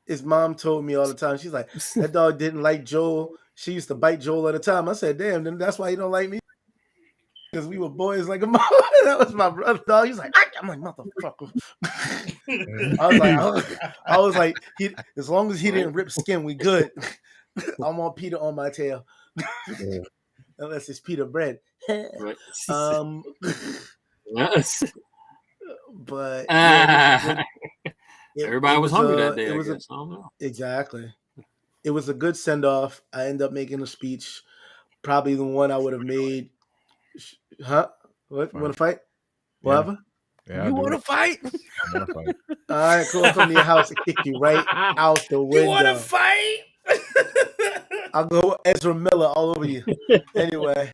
Speaker 1: His mom told me all the time. She's like, that dog didn't like Joel. She used to bite Joel all the time. I said, damn, then that's why he don't like me. Because we were boys like a mom. That was my brother dog. He's like, I'm like, motherfucker. I was like, as long as he didn't rip skin, we good. I want Peter on my tail. Unless it's Peter bread. But yeah,
Speaker 5: everybody was hungry that day. I don't know.
Speaker 1: Exactly. It was a good send off. I ended up making a speech, probably the one I would have made. Huh? What? Want to fight? Whatever.
Speaker 2: Yeah,
Speaker 1: you want to fight? I want to fight. All right, cool. I'll come to your house and kick you right out the window.
Speaker 6: You want to fight?
Speaker 1: I'll go Ezra Miller all over you. Anyway.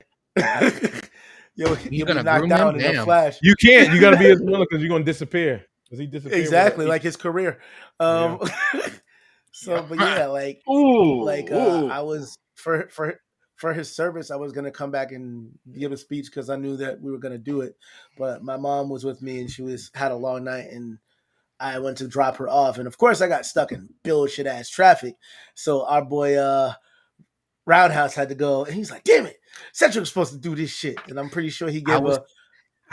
Speaker 1: You'll be knocked down in a flash.
Speaker 2: You can't. You got to be Ezra Miller because you're going to disappear. Because he disappeared.
Speaker 1: Exactly, like his career. So, but yeah, I was for his service, I was gonna come back and give a speech because I knew that we were gonna do it. But my mom was with me and she had a long night, and I went to drop her off, and of course I got stuck in bullshit ass traffic. So our boy Roundhouse had to go, and he's like, "Damn it, Cedric was supposed to do this shit," and I'm pretty sure he gave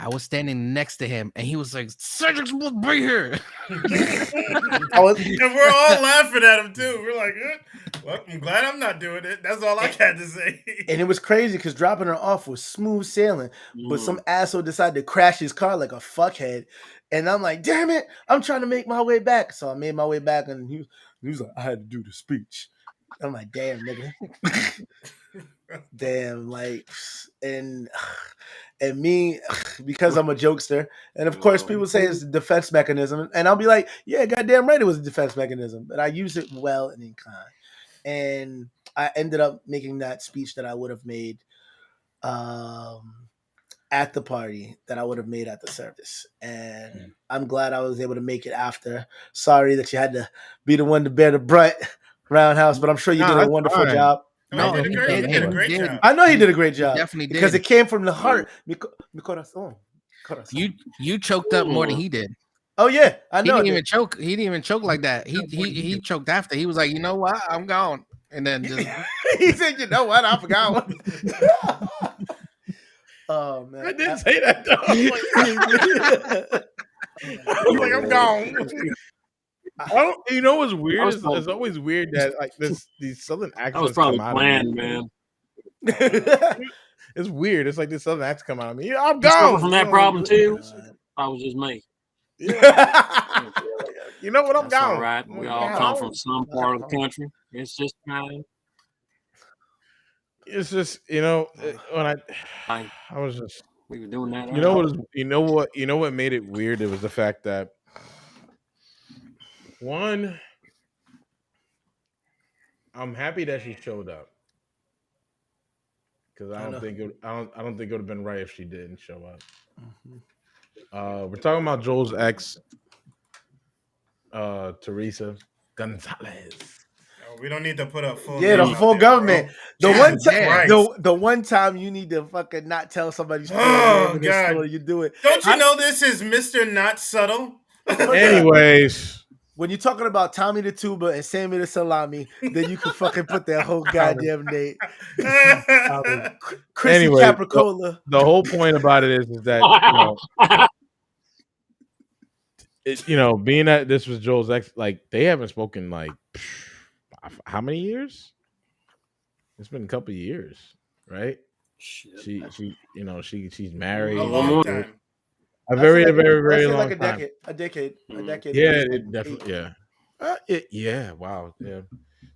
Speaker 7: I was standing next to him, and he was like, "Cedric's supposed to be here."
Speaker 6: And we're all laughing at him too. We're like, well, I'm glad I'm not doing it. That's all I had to say.
Speaker 1: And it was crazy because dropping her off was smooth sailing, but some asshole decided to crash his car like a fuckhead. And I'm like, damn it, I'm trying to make my way back. So I made my way back, and he was like, I had to do the speech. I'm like, damn, nigga. Damn, like, and me, because I'm a jokester, and of course people say it's a defense mechanism, and I'll be like, yeah, goddamn right, it was a defense mechanism, but I use it well and in kind. And I ended up making that speech that I would have made at the party, that I would have made at the service, and I'm glad I was able to make it after. Sorry that you had to be the one to bear the brunt, Roundhouse, but I'm sure you did a wonderful job.
Speaker 6: No, he did a great job.
Speaker 1: I know he did a great job.
Speaker 7: He definitely did.
Speaker 1: Because it came from the heart.
Speaker 7: You choked up more than he did.
Speaker 1: Oh yeah, I know.
Speaker 7: He didn't even choke. He didn't even choke like that. He choked after. He was like, you know what, I'm gone. And then just
Speaker 1: he said, you know what, I forgot. Oh man,
Speaker 2: I didn't say that though. I was like, I'm gone. You know what's weird? It's always weird that like these southern accents.
Speaker 5: That was probably planned, man.
Speaker 2: It's weird. It's like this southern accent come out of me. Yeah, I'm gone
Speaker 5: from that problem too. I was just me.
Speaker 2: Yeah. You know what? I'm gone.
Speaker 5: All right. We all come from some part of the country. It's just kind of.
Speaker 2: It's just when I was just
Speaker 5: we were doing that.
Speaker 2: You know what made it weird? It was the fact that. One, I'm happy that she showed up because I don't think it would have been right if she didn't show up. We're talking about Joel's ex,
Speaker 6: Oh,
Speaker 2: Teresa Gonzalez.
Speaker 6: we don't need to put up full.
Speaker 1: Yeah, the full government.
Speaker 6: Bro.
Speaker 1: The one time you need to fucking not tell somebody's story.
Speaker 6: Oh God,
Speaker 1: story, you do it.
Speaker 6: Don't you know this is Mr. Not Subtle?
Speaker 2: Anyways.
Speaker 1: When you're talking about Tommy the Tuba and Sammy the Salami, then you can fucking put that whole goddamn name. Chrissy Capricola.
Speaker 2: The whole point about it is that being that this was Joel's ex, like they haven't spoken like how many years? It's been a couple of years, right?
Speaker 5: Shit.
Speaker 2: She's
Speaker 6: A
Speaker 2: married.
Speaker 6: long time.
Speaker 2: A very,
Speaker 1: like,
Speaker 2: very,
Speaker 1: let's
Speaker 2: very
Speaker 1: say
Speaker 2: long
Speaker 1: like
Speaker 2: time.
Speaker 1: a decade,
Speaker 2: Yeah,
Speaker 1: maybe like
Speaker 2: it definitely.
Speaker 1: 8.
Speaker 2: Yeah. Wow. Yeah.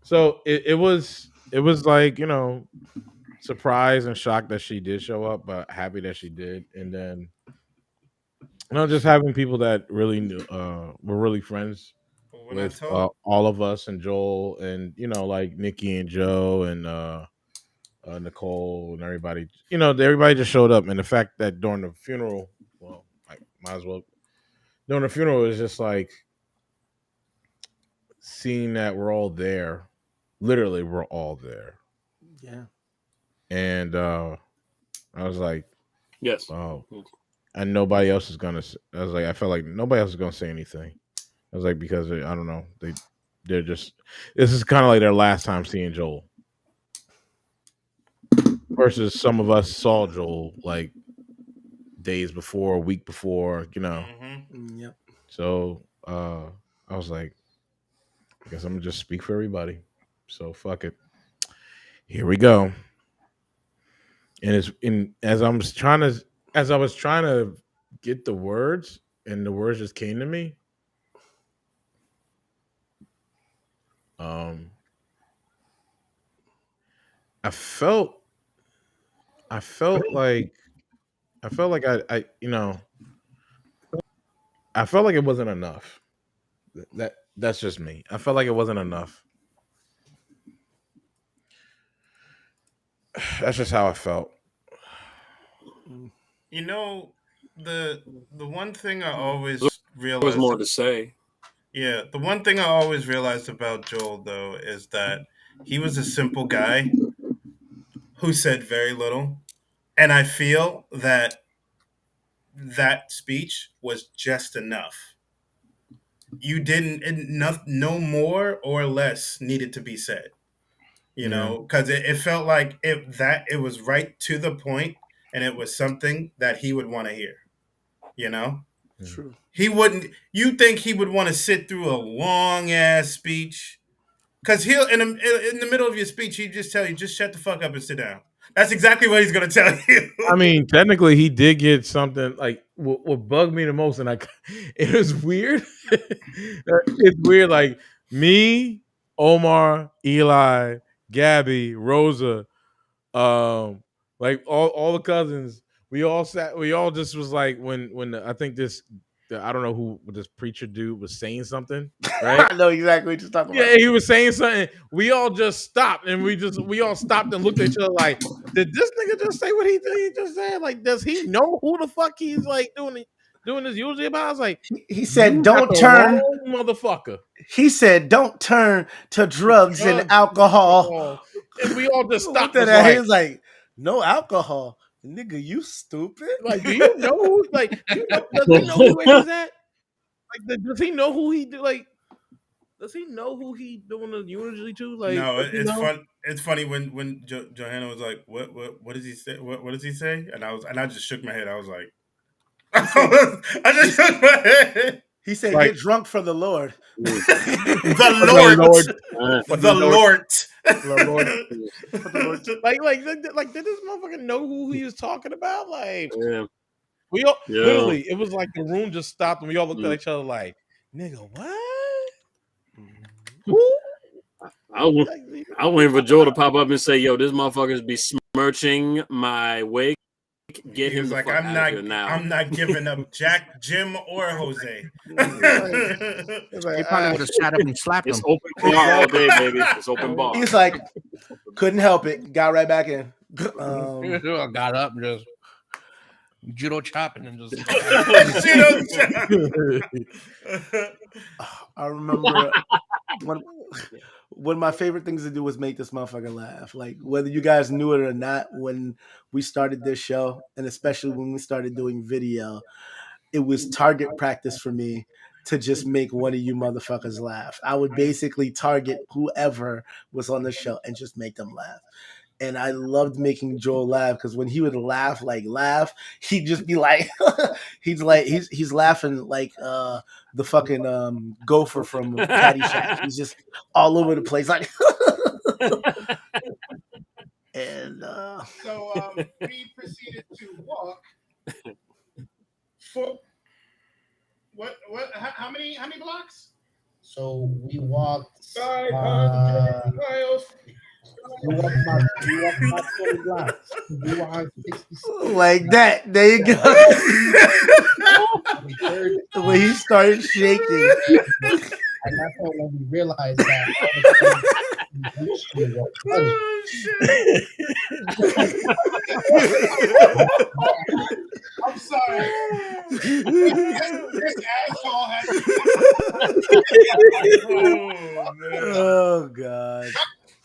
Speaker 2: So it was like surprised and shocked that she did show up, but happy that she did, and then just having people that really knew, were really friends
Speaker 6: But when I
Speaker 2: with
Speaker 6: told,
Speaker 2: all of us and Joel and like Nikki and Joe and Nicole and everybody. Everybody just showed up, and the fact that during the funeral, well, I might as well during the funeral is just like seeing that we're all there. Literally, we're all there,
Speaker 1: Yeah.
Speaker 2: and I was like,
Speaker 5: Yes.
Speaker 2: oh, and nobody else is gonna. I was like, I felt like nobody else is gonna say anything. I was like, because I don't know, they're just. This is kind of like their last time seeing Joel. Versus some of us saw Joel like days before, a week before,
Speaker 1: Yep.
Speaker 2: So I was like, I guess I'm gonna just speak for everybody. So fuck it. Here we go. And as I was trying to get the words, and the words just came to me. Um, I felt I felt like I felt like I felt like it wasn't enough. That's just me. I felt like it wasn't enough. That's just how I felt.
Speaker 6: you know, the one thing I always
Speaker 5: There was
Speaker 6: realized,
Speaker 5: more to say.
Speaker 6: yeah, the one thing I always realized about Joel though is that he was a simple guy who said very little, and I feel that that speech was just enough. You didn't, no more or less needed to be said.
Speaker 2: Yeah.
Speaker 6: Because it felt like it was right to the point, and it was something that he would want to hear. You know,
Speaker 2: Yeah.
Speaker 1: True.
Speaker 6: he wouldn't. You think he would want to sit through a long ass speech? Because he'll in the middle of your speech, he just tell you, just shut the fuck up and sit down. That's exactly what he's gonna tell you.
Speaker 2: I mean, technically, he did get something like what bugged me the most, and it was weird. It's weird, like me, Omar, Eli, Gabby, Rosa, like all the cousins. We all sat. We all just was like when I think I don't know who this preacher dude was saying something, right?
Speaker 1: I know exactly what you're talking about.
Speaker 2: Yeah, he was saying something. We all just stopped, and we all stopped and looked at each other like, did this nigga just say what he just said? Like, does he know who the fuck he's like doing this usually about? I was like,
Speaker 1: He said,
Speaker 2: you got
Speaker 1: "Don't
Speaker 2: the
Speaker 1: turn."
Speaker 2: wrong motherfucker.
Speaker 1: He said, "Don't turn to drugs and
Speaker 2: Drugs,
Speaker 1: alcohol."
Speaker 2: alcohol. And we all just stopped.
Speaker 1: Looked at
Speaker 2: Was
Speaker 1: that. He
Speaker 2: like,
Speaker 1: was like, "No alcohol, nigga. You stupid."
Speaker 2: do you know who? Like, does he know who it is at? Like, does he know who he do? Like, does he know who he doing the eulogy to? Like,
Speaker 6: No,
Speaker 2: does he
Speaker 6: it's
Speaker 2: know?
Speaker 6: fun. It's funny when Johanna was like, what does he say? What does he say?" And I just shook my head. I was like, I just shook my head.
Speaker 1: He said,
Speaker 2: Like,
Speaker 1: "Get drunk for the Lord."
Speaker 6: The
Speaker 2: Lord,
Speaker 6: Lord,
Speaker 2: for
Speaker 6: the Lord,
Speaker 2: Lord.
Speaker 1: For the Lord.
Speaker 2: Like, did this motherfucker know who he was talking about? Like,
Speaker 5: Yeah.
Speaker 2: we all
Speaker 5: Yeah.
Speaker 2: literally, it was like the room just stopped and we all looked at
Speaker 5: Mm.
Speaker 2: each other like, nigga, what? Who?
Speaker 5: I waiting for Joe to pop up and say, "Yo, this motherfuckers be smirching my wake. Get
Speaker 6: he
Speaker 5: him
Speaker 6: was
Speaker 5: the
Speaker 6: like,
Speaker 5: fuck out of here now."
Speaker 6: I'm not giving up Jack, Jim, or Jose.
Speaker 2: It's like,
Speaker 7: He probably would have sat up and slapped
Speaker 5: It's
Speaker 7: him.
Speaker 5: open bar all day, baby. It's open bar.
Speaker 1: He's like, couldn't help it. Got right back in.
Speaker 7: Got up and just judo chopping and just.
Speaker 1: I remember one of my favorite things to do was make this motherfucker laugh. Like, whether you guys knew it or not, when we started this show, and especially when we started doing video, it was target practice for me to just make one of you motherfuckers laugh. I would basically target whoever was on the show and just make them laugh. And I loved making Joel laugh because when he would laugh, he'd just be like, he's laughing like the fucking gopher from Caddyshack. He's just all over the place, like. And
Speaker 6: So we proceeded to walk for how many blocks?
Speaker 8: So we walked.
Speaker 3: 500 miles.
Speaker 8: We walked about 20 blocks. We were on 66.
Speaker 1: like that. There you go. When he started shaking.
Speaker 8: And that's when we realized that.
Speaker 6: Oh, shit. I'm sorry. This asshole has.
Speaker 1: Oh God.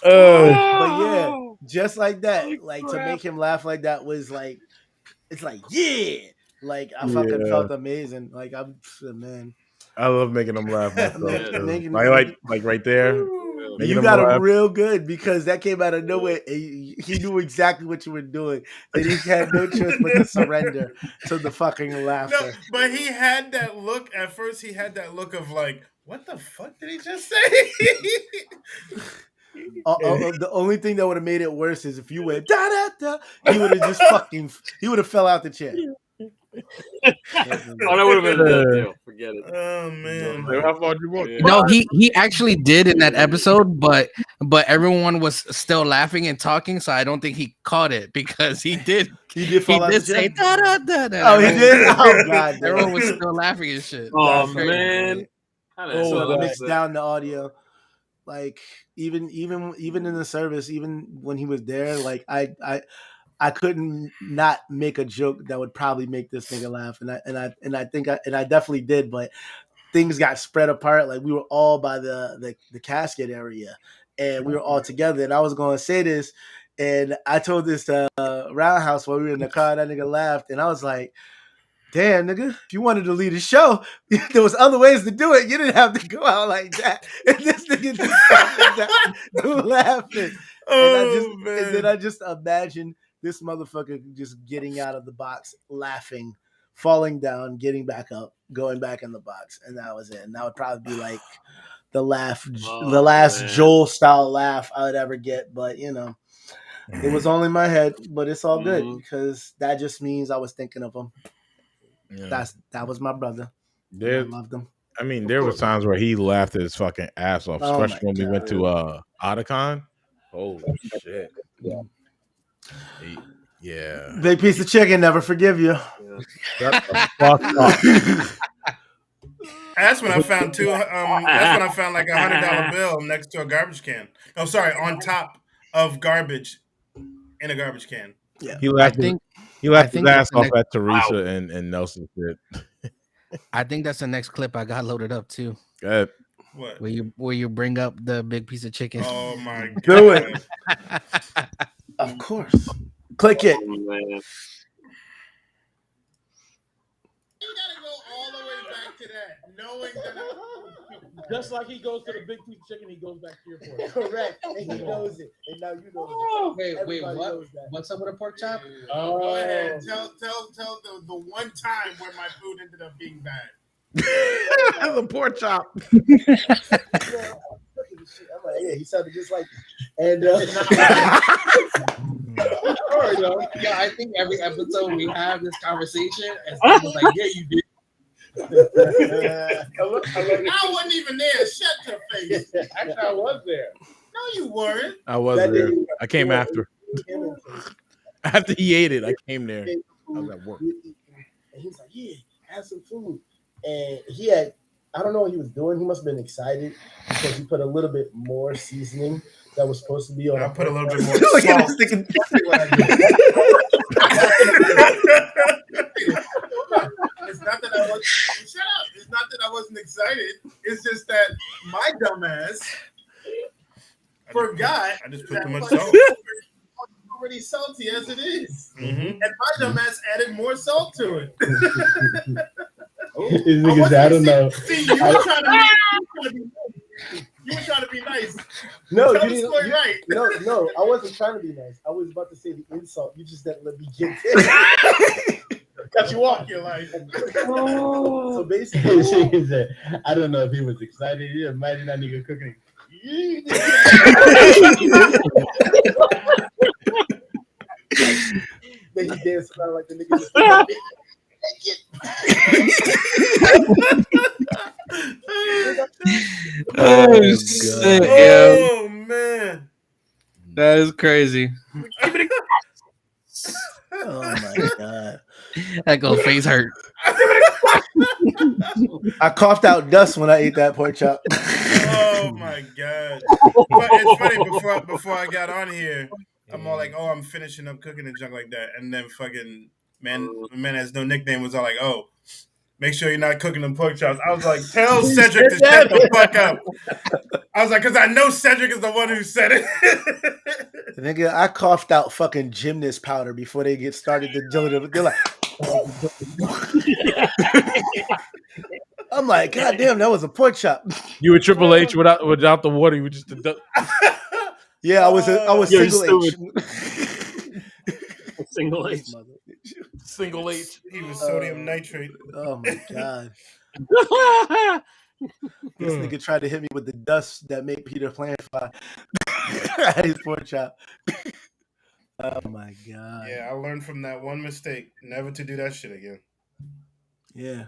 Speaker 1: But yeah, just like that, like to make him laugh like that was like, it's like like I fucking felt amazing. Like I'm man.
Speaker 2: I love making them laugh myself.
Speaker 1: Making-
Speaker 2: like right there.
Speaker 1: You got him real good because that came out of nowhere. He knew exactly what you were doing, and he had no choice but to surrender to the fucking laughter.
Speaker 6: No, but he had that look at first. He had that look of like, what the fuck did he just say?
Speaker 1: The only thing that would have made it worse is if you went da da da. He would have just he would have fell out the chair.
Speaker 5: Oh, that would have been a dead deal. Forget it.
Speaker 6: Oh man.
Speaker 2: How far did you walk?
Speaker 7: No, he actually did in that episode, but everyone was still laughing and talking, so I don't think he caught it because he did.
Speaker 1: He did fall out the
Speaker 7: say
Speaker 1: chair.
Speaker 7: da da da da.
Speaker 1: Oh, he did. Oh God,
Speaker 7: Everyone was still laughing and shit.
Speaker 5: Oh
Speaker 1: That's crazy.
Speaker 5: man.
Speaker 1: So mixed down the audio. Like even in the service, even when he was there, like I couldn't not make a joke that would probably make this nigga laugh, and I think I definitely did, but things got spread apart. Like we were all by the casket area, and we were all together. And I was going to say this, and I told this to Roundhouse while we were in the car. That nigga laughed, and I was like, damn, nigga, if you wanted to lead a show, there was other ways to do it. You didn't have to go out like that. And this nigga just started laughing. And then I just imagined this motherfucker just getting out of the box, laughing, falling down, getting back up, going back in the box. And that was it. And that would probably be like the last Joel style laugh I would ever get. But, you know, it was all in my head, but it's all good because that just means I was thinking of him.
Speaker 2: Yeah.
Speaker 1: That was my brother.
Speaker 2: I
Speaker 1: loved him.
Speaker 2: I mean, there was times where he laughed his fucking ass off, especially when we went to Otacon. Holy shit. Yeah.
Speaker 1: Big piece of chicken, never forgive you.
Speaker 2: Shut the fuck up.
Speaker 6: That's when I found that's when I found like $100 bill next to a garbage can. Oh, sorry, on top of garbage in a garbage can.
Speaker 1: Yeah.
Speaker 2: He laughed his ass off at Teresa and Nelson shit.
Speaker 7: I think that's the next clip I got loaded up too.
Speaker 2: Good.
Speaker 6: What?
Speaker 7: Where you bring up the big piece of chicken.
Speaker 6: Oh my god.
Speaker 1: Do it. Of course. Click it.
Speaker 5: Oh, man.
Speaker 6: You gotta go all the way back to that, knowing that
Speaker 3: Just like he goes to the big piece of chicken, he goes back to your pork.
Speaker 9: Correct. And he knows it. And now you know it.
Speaker 8: Wait,
Speaker 9: Everybody
Speaker 8: what?
Speaker 9: knows that.
Speaker 8: What's up with a pork chop?
Speaker 6: Go ahead. Tell the one time where my food ended up being bad.
Speaker 2: The pork chop.
Speaker 9: I'm like, yeah, he sounded just like. And
Speaker 8: Yeah, I think every episode we have this conversation, and someone's like, "Yeah, you did."
Speaker 6: I wasn't even there. Shut your face.
Speaker 3: Actually, I was there.
Speaker 6: No, you weren't.
Speaker 2: I was there. I came after. After he ate it, I came there. I was at work.
Speaker 9: And he was like, yeah, have some food. And he had, I don't know what he was doing. He must have been excited because he put a little bit more seasoning that was supposed to be on.
Speaker 6: I put a little bit more
Speaker 1: Look at
Speaker 6: salt.
Speaker 1: this nigga.
Speaker 6: It's not that I was. Shut up! It's not that I wasn't excited. It's just that my dumbass forgot. I just put too much salt. Already salty as it is, and my dumbass added more salt to it.
Speaker 8: I don't know.
Speaker 6: See, you were trying to be nice. You were trying to be nice.
Speaker 9: No,
Speaker 6: Tell
Speaker 9: you
Speaker 6: the
Speaker 9: didn't.
Speaker 6: story right.
Speaker 9: No, I wasn't trying to be nice. I was about to say the insult. You just didn't let me get it.
Speaker 6: Cut you off your life.
Speaker 9: So basically,
Speaker 8: She said, I don't know if he was excited. You imagine that nigga cooking.
Speaker 9: then he danced around like the nigga.
Speaker 7: Oh,
Speaker 1: God.
Speaker 7: shit, yo.
Speaker 6: Oh man.
Speaker 7: That is crazy.
Speaker 1: Oh my god.
Speaker 7: That go face hurt.
Speaker 1: I coughed out dust when I ate that pork chop.
Speaker 6: Oh my god. But it's funny, before I got on here, I'm all like, oh, I'm finishing up cooking and junk like that. And then fucking man has no nickname was all like, oh, make sure you're not cooking them pork chops. I was like, tell Cedric to shut the fuck up. I was like, because I know Cedric is the one who said it.
Speaker 1: Nigga, I coughed out fucking gymnast powder before they get started to do it. They're like, I'm like, God damn, that was a pork chop.
Speaker 2: You were Triple H without the water. You were just
Speaker 1: Yeah, I was
Speaker 5: You're
Speaker 1: single H.
Speaker 5: Single H.
Speaker 2: single H.
Speaker 6: He was sodium nitrate.
Speaker 1: Oh my god. This nigga tried to hit me with the dust that made Peter Pan fly. His pork chop. Oh my god.
Speaker 6: Yeah, I learned from that one mistake never to do that shit again.
Speaker 1: Yeah.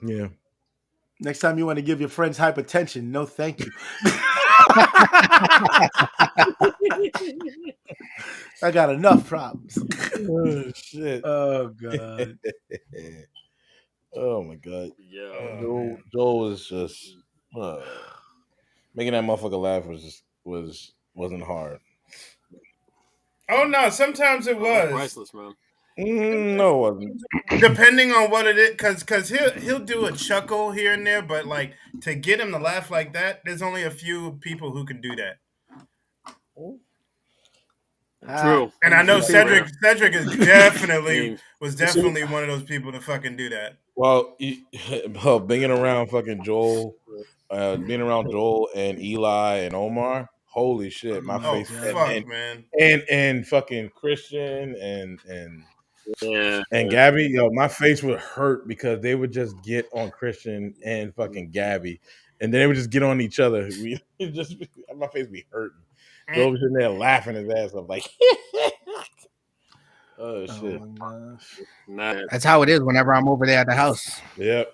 Speaker 2: Yeah.
Speaker 1: Next time you want to give your friends hypertension, no thank you. I got enough problems.
Speaker 2: Oh shit.
Speaker 1: Oh god.
Speaker 2: Oh my god.
Speaker 5: Yeah.
Speaker 2: Joel was just making that motherfucker laugh wasn't hard.
Speaker 6: Oh no, sometimes it was.
Speaker 5: Priceless, man.
Speaker 2: No, it wasn't.
Speaker 6: Depending on what it is, because he'll do a chuckle here and there, but like to get him to laugh like that, there's only a few people who can do that.
Speaker 5: True.
Speaker 6: And I know Cedric is definitely one of those people to fucking do that.
Speaker 2: Well, being around fucking Joel, being around Joel and Eli and Omar, holy shit, my
Speaker 6: Oh
Speaker 2: face.
Speaker 6: fuck, man.
Speaker 2: And fucking Christian and
Speaker 5: Yeah.
Speaker 2: Gabby, yo, my face would hurt because they would just get on Christian and fucking Gabby, and then they would just get on each other. My face would be hurting. Joel was in there laughing his ass off, like, oh shit.
Speaker 1: Oh my gosh.
Speaker 5: Nah.
Speaker 7: That's how it is whenever I'm over there at the house.
Speaker 2: Yep.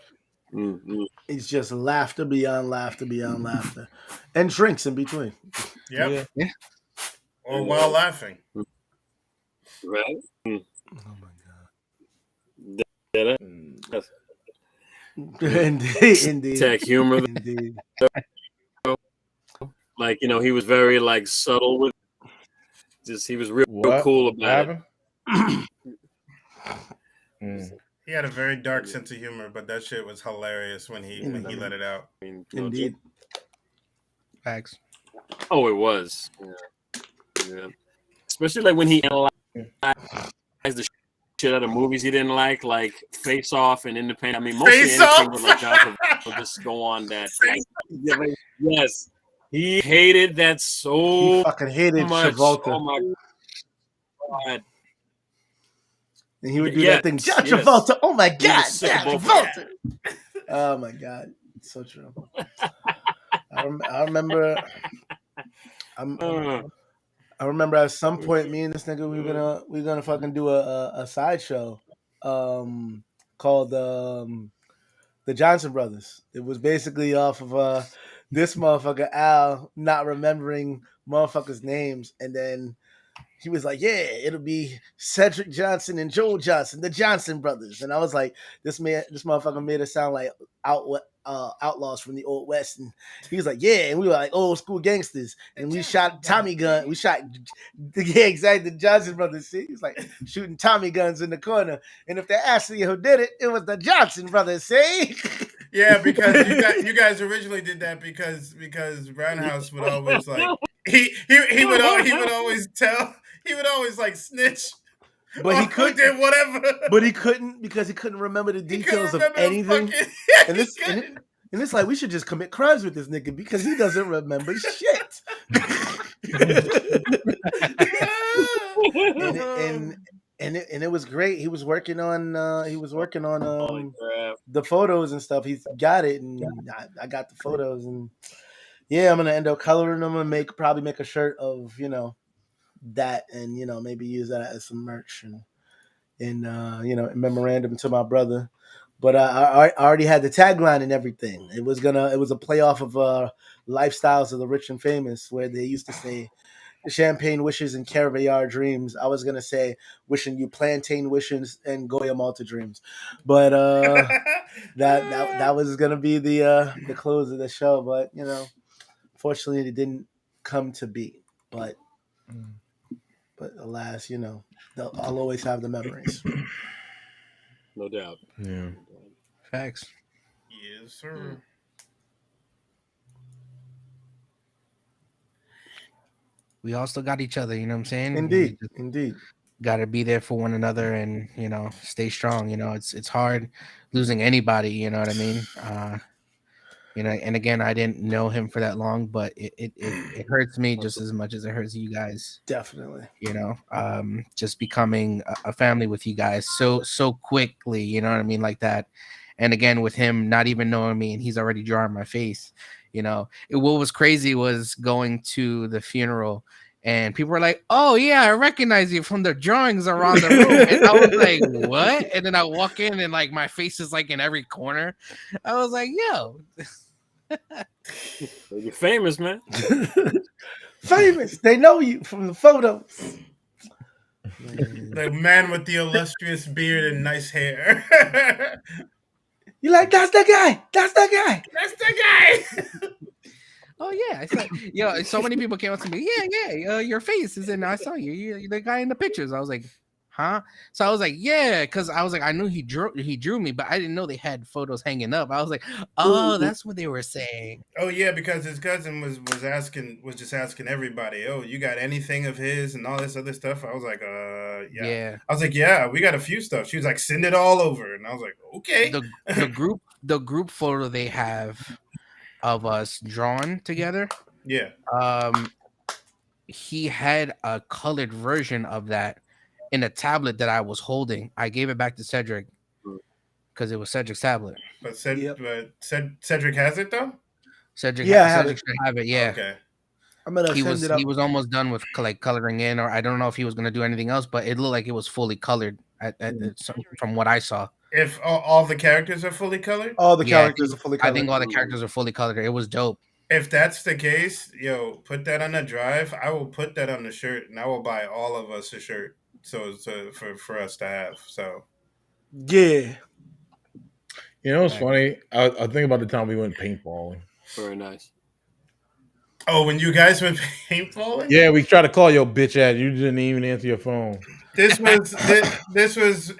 Speaker 5: Mm-hmm.
Speaker 1: It's just laughter beyond laughter, and drinks in between.
Speaker 6: Yep.
Speaker 7: Yeah.
Speaker 6: Or while laughing.
Speaker 5: Right?
Speaker 1: Oh my
Speaker 5: Did it?
Speaker 1: god. Indeed.
Speaker 5: Tech humor.
Speaker 1: Indeed.
Speaker 5: Like, he was very like subtle with he was real cool about it.
Speaker 6: He had a very dark sense of humor, but that shit was hilarious when he let it out.
Speaker 1: Indeed.
Speaker 7: Facts.
Speaker 5: Oh, it was. Yeah. Especially like when he analyzed the shit out of movies he didn't like Face Off and Independent. I mean, mostly anything with like John will just go on that. Yes. He hated that so
Speaker 1: He fucking hated
Speaker 5: much.
Speaker 1: Travolta.
Speaker 5: Oh my god.
Speaker 1: And he would do that thing. John Travolta. Oh my god. John Travolta. Oh my god. It's so true. I remember I remember at some point me and this nigga we were gonna fucking do a sideshow called the Johnson Brothers. It was basically off of this motherfucker Al not remembering motherfuckers' names, and then he was like, "Yeah, it'll be Cedric Johnson and Joel Johnson, the Johnson Brothers." And I was like, "This motherfucker made it sound like outlaws from the Old West." And he was like, "Yeah," and we were like old school gangsters, and we shot Tommy gun. We shot, yeah, exactly, the Johnson Brothers. See, he's like shooting Tommy guns in the corner, and if they asked you who did it, it was the Johnson Brothers. See.
Speaker 6: Yeah, because you guys originally did that because Roundhouse would always like he would always like snitch.
Speaker 1: But he could
Speaker 6: did whatever.
Speaker 1: But he couldn't because he couldn't remember the details of anything. And And it's like we should just commit crimes with this nigga because he doesn't remember shit. and it was great. He was working on the photos and stuff. He's got it, and I got the photos, and yeah, I'm gonna end up coloring them and probably make a shirt of that, and maybe use that as some merch and a memorandum to my brother. But I already had the tagline and everything. It was a playoff of Lifestyles of the Rich and Famous, where they used to say champagne wishes and caviar dreams. I was gonna say wishing you plantain wishes and Goya Malta dreams, but that was gonna be the close of the show. But fortunately, it didn't come to be. But alas, I'll always have the memories.
Speaker 5: No doubt.
Speaker 2: Yeah.
Speaker 7: Facts.
Speaker 6: Yes, sir.
Speaker 7: We all still got each other, you know what I'm saying?
Speaker 1: Indeed.
Speaker 7: Got to be there for one another and, stay strong. It's hard losing anybody, you know what I mean? And again, I didn't know him for that long, but it hurts me just as much as it hurts you guys.
Speaker 1: Definitely.
Speaker 7: Just becoming a family with you guys so quickly, you know what I mean? Like that. And again, with him not even knowing me and he's already drawing my face, what was crazy was going to the funeral and people were like, "Oh yeah, I recognize you from the drawings around the room." And I was like, "What?" And then I walk in and like my face is like in every corner. I was like, "Yo."
Speaker 5: You're famous, man.
Speaker 1: Famous. They know you from the photos.
Speaker 6: The man with the illustrious beard and nice hair.
Speaker 1: You like, that's the guy. That's the guy.
Speaker 6: That's the guy.
Speaker 7: Oh yeah, I saw. So many people came up to me. Yeah. Your face is in. I saw you. You're the guy in the pictures. I was like, huh? So I was like, yeah, because I was like, I knew he drew me, but I didn't know they had photos hanging up. I was like, oh, that's what they were saying.
Speaker 6: Oh yeah, because his cousin was just asking everybody, "Oh, you got anything of his and all this other stuff?" I was like, yeah. I was like, yeah, we got a few stuff. She was like, send it all over, and I was like, okay.
Speaker 7: The group photo they have of us drawn together.
Speaker 6: Yeah.
Speaker 7: He had a colored version of that in a tablet that I was holding. I gave it back to Cedric because it was Cedric's tablet.
Speaker 6: But Cedric has it though.
Speaker 7: Cedric should have it. Yeah.
Speaker 6: Okay.
Speaker 7: I'm gonna send it up. He was almost done with like coloring in, or I don't know if he was gonna do anything else, but it looked like it was fully colored from what I saw.
Speaker 6: If all the characters are fully colored,
Speaker 1: all the characters are fully colored.
Speaker 7: I think all the characters are fully colored. It was dope.
Speaker 6: If that's the case, put that on the drive. I will put that on the shirt, and I will buy all of us a shirt for us to have. So,
Speaker 1: yeah.
Speaker 2: It's funny. I think about the time we went paintballing.
Speaker 5: Very nice.
Speaker 6: Oh, when you guys went paintballing?
Speaker 2: Yeah, we tried to call your bitch ass. You didn't even answer your phone.
Speaker 6: This was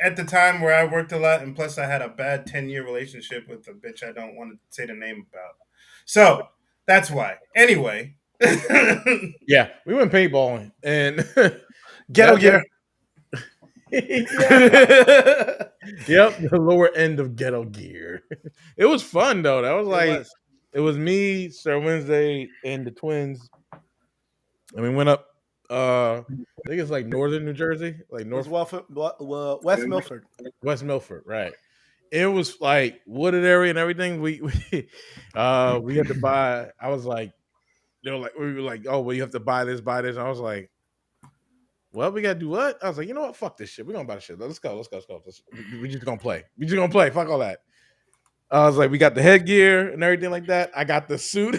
Speaker 6: at the time where I worked a lot, and plus I had a bad 10-year relationship with a bitch I don't want to say the name about. So that's why. Anyway.
Speaker 2: Yeah, we went paintballing and
Speaker 1: ghetto gear.
Speaker 2: Yep, the lower end of ghetto gear. It was fun though. That was like it was me, Sir Wednesday, and the twins. And we went up I think it's like northern New Jersey, like West
Speaker 1: Milford.
Speaker 2: West Milford, right. It was like wooded area and everything. We had to buy. I was like, we were like, oh, well, you have to buy this. I was like, well, we gotta do what? I was like, you know what? Fuck this shit. We're gonna buy the shit. Let's go. We just gonna play. Fuck all that. I was like, we got the headgear and everything like that. I got the suit.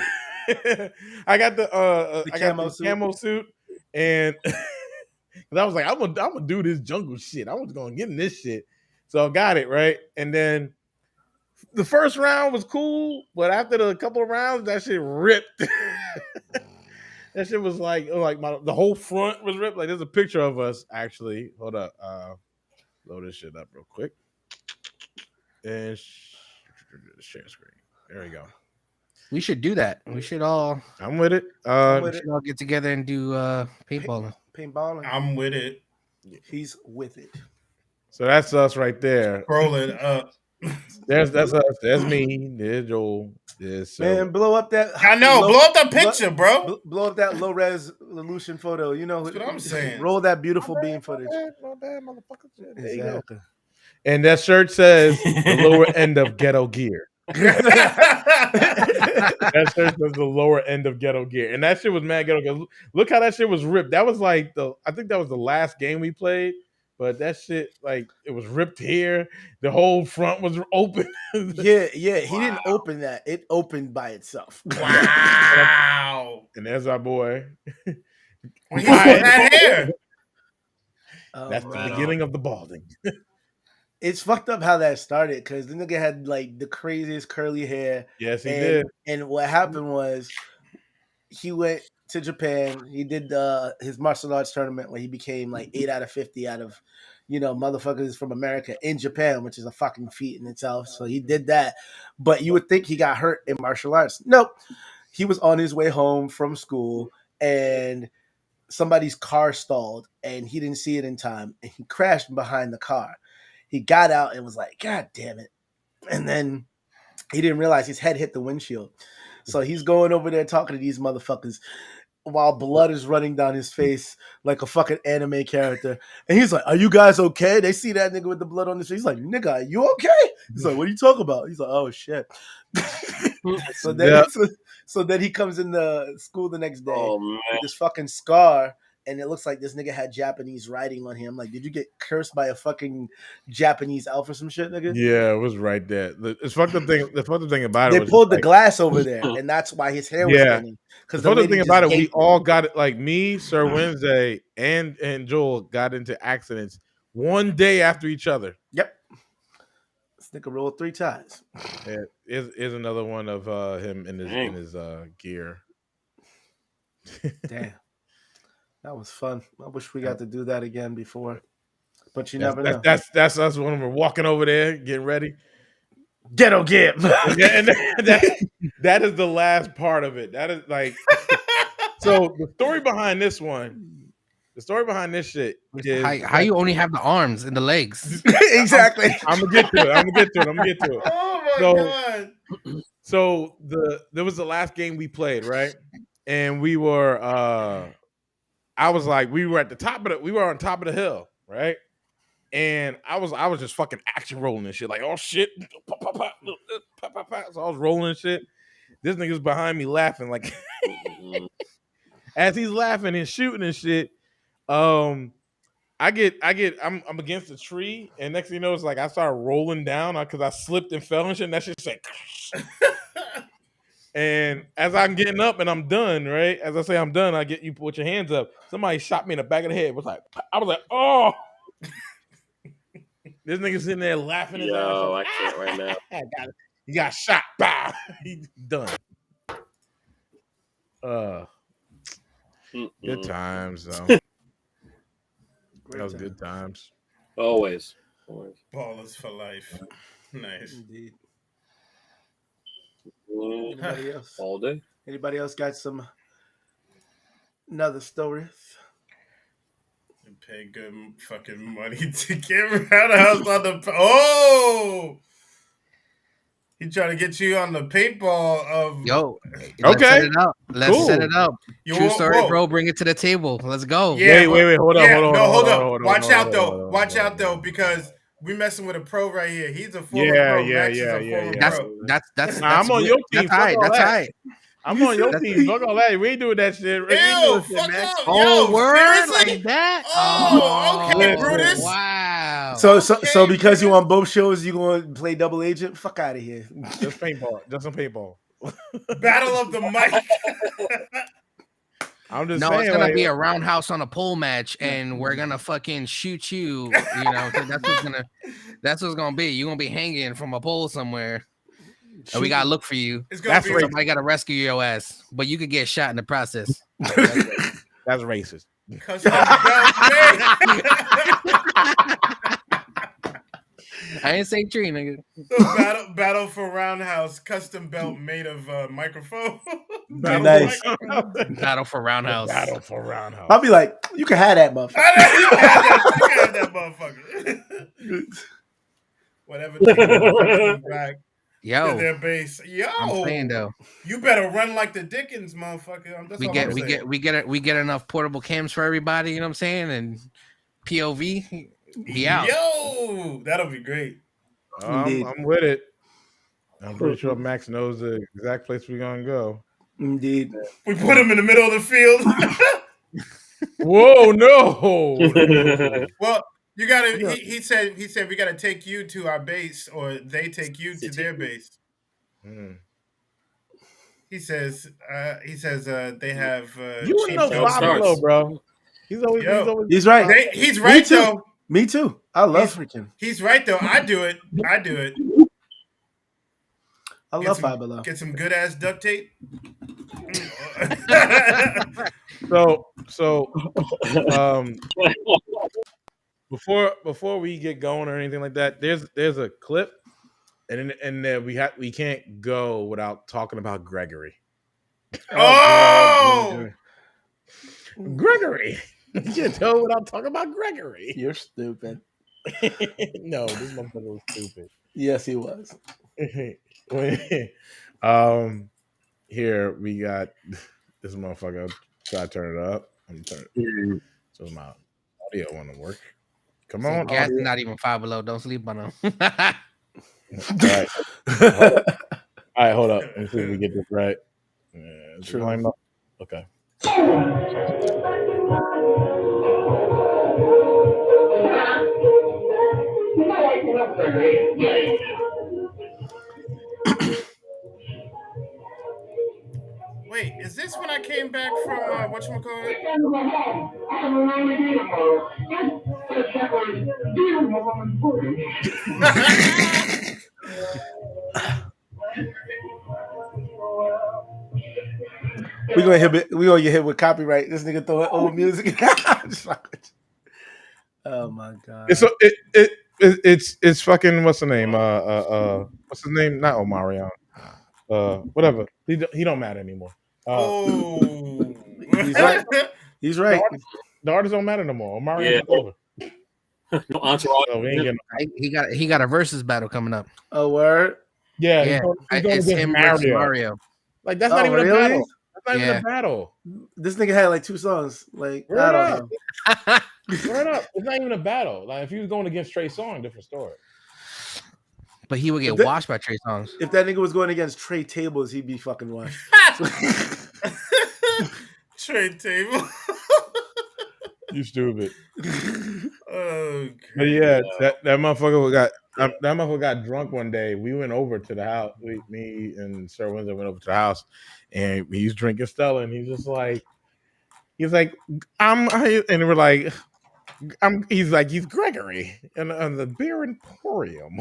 Speaker 2: I got the camo suit, and I was like, I'm gonna do this jungle shit. I was gonna get in this shit, so I got it right. And then the first round was cool, but after the couple of rounds, that shit ripped. That shit was like the whole front was ripped. Like there's a picture of us actually. Hold up, load this shit up real quick and share screen. There we go.
Speaker 7: We should do that. We should all.
Speaker 2: I'm with it.
Speaker 7: We should all get together and do paintballing.
Speaker 1: Paintballing.
Speaker 6: I'm with it.
Speaker 1: He's with it.
Speaker 2: So that's us right there.
Speaker 6: Scrolling up.
Speaker 2: That's us. That's me. There's Joel. There's Sir.
Speaker 1: Man, blow up that.
Speaker 6: I know. Blow up that picture, bro.
Speaker 1: Blow up that low resolution photo. You know
Speaker 6: That's what I'm saying.
Speaker 1: Roll that beautiful beam footage.
Speaker 2: My bad, motherfucker. There you go.
Speaker 1: Exactly.
Speaker 2: And that shirt says the lower end of ghetto gear. That shirt says the lower end of ghetto gear, and that shit was mad ghetto gear. Look how that shit was ripped. That was like I think that was the last game we played, but that shit like it was ripped here. The whole front was open.
Speaker 1: Yeah. He didn't open that. It opened by itself.
Speaker 6: Wow.
Speaker 2: And there's our boy.
Speaker 6: Well, he's got hair.
Speaker 2: That's the beginning of the balding.
Speaker 1: It's fucked up how that started because the nigga had like the craziest curly hair.
Speaker 2: Yes, he did.
Speaker 1: And what happened was he went to Japan. He did his martial arts tournament where he became like 8 out of 50 out of, motherfuckers from America in Japan, which is a fucking feat in itself. So he did that. But you would think he got hurt in martial arts. Nope. He was on his way home from school and somebody's car stalled and he didn't see it in time and he crashed behind the car. He got out and was like, God damn it. And then he didn't realize his head hit the windshield. So he's going over there talking to these motherfuckers while blood is running down his face like a fucking anime character. And he's like, are you guys okay? They see that nigga with the blood on his face. He's like, nigga, are you okay? He's like, what are you talking about? He's like, oh, shit. So then he comes in the school the next day with this fucking scar. And it looks like this nigga had Japanese writing on him. Like, did you get cursed by a fucking Japanese elf or some shit, nigga?
Speaker 2: Yeah, it was right there. The fucked up thing about it.
Speaker 1: They pulled the glass over there, and that's why his hair was thinning.
Speaker 2: Because the other thing about it, we all got it. Like me, Sir Wednesday, and Joel got into accidents one day after each other.
Speaker 1: Yep. This nigga rolled 3 times.
Speaker 2: Yeah, is another one of him in his gear.
Speaker 1: Damn. That was fun. I wish we got to do that again before, but you never know.
Speaker 2: That's us when we're walking over there, getting ready.
Speaker 1: Ghetto gear.
Speaker 2: And that is the last part of it. That is like, so the story behind this one, the story behind this shit is
Speaker 7: how you only have the arms and the legs.
Speaker 1: Exactly.
Speaker 2: I'm gonna get to it.
Speaker 6: Oh my God.
Speaker 2: So there was the last game we played, right? And we were I was like, we were on top of the hill, right? And I was just fucking action rolling and shit, like, oh shit, so I was rolling and shit. This nigga's behind me laughing, like, as he's laughing and shooting and shit. I'm against a tree, and next thing you know, it's like I started rolling down because I slipped and fell and shit. And that shit said. And as I'm getting up and I'm done, right? As I say I'm done, I get you put your hands up. Somebody shot me in the back of the head. I was like, oh. This nigga sitting there laughing his ass off.
Speaker 5: I can't right now.
Speaker 2: He got shot. Bah. He's done. Good times, though. That was good times.
Speaker 5: Always.
Speaker 6: Ballers for life. Nice.
Speaker 1: Indeed.
Speaker 5: Anybody else? All day.
Speaker 1: Anybody else got another story?
Speaker 6: Pay good fucking money to get Roundhouse on the. Oh, he trying to get you on the paintball of.
Speaker 7: Yo,
Speaker 2: okay,
Speaker 7: set it up. Let's set it up. True story,
Speaker 6: whoa.
Speaker 7: Bro. Bring it to the table. Let's go.
Speaker 6: Yeah,
Speaker 2: wait. Hold on.
Speaker 6: Watch out though, because we messing with a pro right here. He's a former pro.
Speaker 7: That's
Speaker 2: I'm on your team.
Speaker 7: That's right.
Speaker 2: I'm on your team. Fuck all that. We ain't doing that shit.
Speaker 7: Oh, word like that?
Speaker 6: Oh, okay, Brutus.
Speaker 7: Wow.
Speaker 1: So because you on both shows, you gonna play double agent? Fuck out of here.
Speaker 2: Just paintball. Just some paintball.
Speaker 6: Battle of the mic.
Speaker 2: I'm just
Speaker 7: saying, it's gonna be a roundhouse on a pole match, and we're gonna fucking shoot you. You know, that's what's gonna be. You're gonna be hanging from a pole somewhere. And we gotta look for you. Somebody gotta rescue your ass, but you could get shot in the process.
Speaker 2: That's racist.
Speaker 7: I ain't say tree, nigga.
Speaker 6: So battle for Roundhouse, custom belt made of microphone.
Speaker 1: Nice.
Speaker 7: Battle for Roundhouse.
Speaker 2: Battle for Roundhouse.
Speaker 1: I'll be like, you can have that motherfucker.
Speaker 6: You can have that motherfucker. whatever ticket brings them back to
Speaker 7: Yo,
Speaker 6: their base.
Speaker 7: I'm saying
Speaker 6: Yo,
Speaker 7: though,
Speaker 6: you better run like the Dickens, motherfucker. That's
Speaker 7: we
Speaker 6: all I'm
Speaker 7: get we
Speaker 6: saying.
Speaker 7: get we get we get enough portable cams for everybody. You know what I'm saying? And POV, be out.
Speaker 6: Yo, that'll be great.
Speaker 1: Indeed.
Speaker 2: I'm with it. I'm pretty sure Max knows the exact place we're gonna go.
Speaker 1: Indeed.
Speaker 6: We put him in the middle of the field.
Speaker 2: Whoa, no.
Speaker 6: Well, you gotta.
Speaker 1: Yeah.
Speaker 6: He said we gotta take you to our base, or they take you to their base. He says they have.
Speaker 2: You wouldn't
Speaker 6: cheap
Speaker 2: know
Speaker 5: So it
Speaker 2: Five
Speaker 6: delivery.
Speaker 5: starts.
Speaker 2: Below, bro. He's always
Speaker 1: He's right.
Speaker 6: He's
Speaker 1: Me
Speaker 6: right
Speaker 1: too.
Speaker 6: though.
Speaker 1: Me too. I love freaking.
Speaker 6: He's right though. I do it.
Speaker 1: I love Five Below.
Speaker 6: Get some good ass duct tape.
Speaker 2: So before we get going or anything like that, there's a clip, and then we can't go without talking about Gregory.
Speaker 6: Oh,
Speaker 2: Gregory. You can't tell without talking about Gregory.
Speaker 1: You're stupid.
Speaker 2: No, this motherfucker was stupid.
Speaker 1: Yes, he was.
Speaker 2: Here we got this motherfucker. Try to turn it up. I'm turning it. So my audio want to work. Come on,
Speaker 7: Gas
Speaker 2: audio.
Speaker 7: not even Five Below. Don't sleep on them.
Speaker 2: All right. All right, hold up. Let me see if we get this right. Sure. Okay.
Speaker 6: wait, is this when I came back from whatchamacallit?
Speaker 1: We gonna get hit with copyright. This nigga throwing old music. Oh my god.
Speaker 2: It's fucking what's the name? What's his name? Not Omarion. Whatever. He don't matter anymore.
Speaker 1: He's right. He's right.
Speaker 2: The artists don't matter no more. Omarion
Speaker 5: Yeah.
Speaker 2: took over.
Speaker 5: Entourage.
Speaker 2: We ain't getting
Speaker 7: He got a versus battle coming up.
Speaker 1: Oh word.
Speaker 2: Yeah,
Speaker 7: Yeah,
Speaker 2: he's going
Speaker 7: it's
Speaker 2: against
Speaker 7: him versus
Speaker 2: Mario.
Speaker 7: Mario.
Speaker 2: Like that's not even
Speaker 1: really?
Speaker 2: a battle. That's not even
Speaker 7: Yeah.
Speaker 2: a battle.
Speaker 1: This nigga had like 2 songs. Like
Speaker 2: Word
Speaker 1: I don't
Speaker 2: up.
Speaker 1: know.
Speaker 2: Word up. It's not even a battle. Like if he was going against Trey Songz, different story.
Speaker 7: But he would get
Speaker 1: But that-
Speaker 7: washed by Trey Songz.
Speaker 1: If that nigga was going against Trey Tables, he'd be fucking washed.
Speaker 6: Trade table.
Speaker 2: You stupid.
Speaker 6: Oh,
Speaker 2: But yeah, that motherfucker got drunk one day. We went over to the house. Me and Sir Windsor went over to the house, and he's drinking Stella, and he's like, and we're like, he's Gregory, and the beer emporium.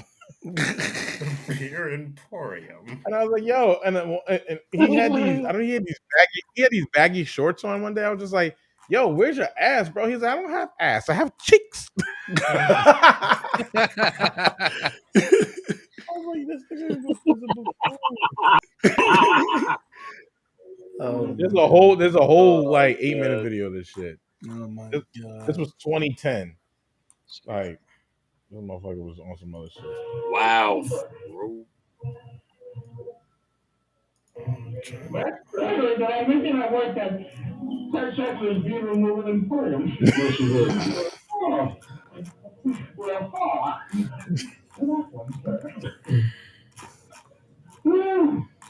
Speaker 6: Beer emporium.
Speaker 2: And I was like, yo, and he had these baggy shorts on one day. I was just like, yo, where's your ass, bro? He's like, I don't have ass, I have cheeks. I was like, this nigga is a
Speaker 1: Oh,
Speaker 2: there's a whole like 8-minute video of this shit.
Speaker 1: oh my
Speaker 2: This
Speaker 1: god.
Speaker 2: was 2010. Like this motherfucker was on some other shit.
Speaker 5: Wow.
Speaker 10: Did I mention I worked at Texas Beer Removal Emporium? Oh, well, that one, sir.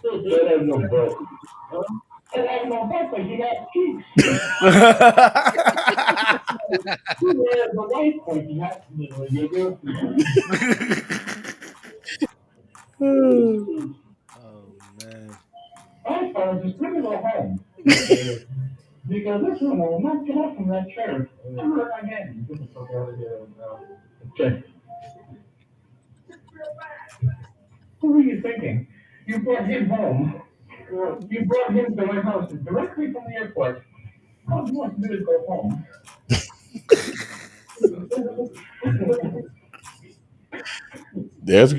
Speaker 10: It has no boat. It has no boat, but you got cheeks. The white point, you have to
Speaker 1: Oh man.
Speaker 10: I thought just bring it home. Because this one will not get up from that chair. Ever again. Okay. What were you thinking? You brought him home. You brought him to my house directly from the airport. All you want to do is go home.
Speaker 2: There's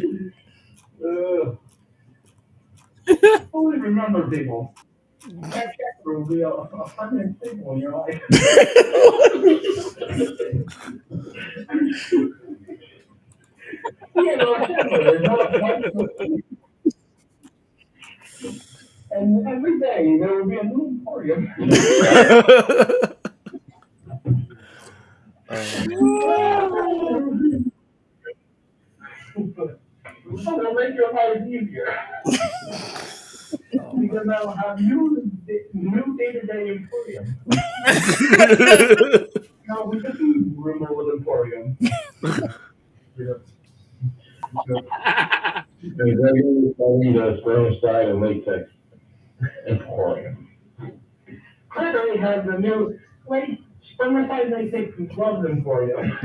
Speaker 10: Only remember, people. That checker will be a permanent staple in your life. Yeah, no, there's not one. And every day there will be a new emporium. It'll make your life easier. Because I'll have new day-to-day emporium. Now we can see removal emporium. The spermicide and latex emporium. Clearly have the new spermicide latex gloves emporium.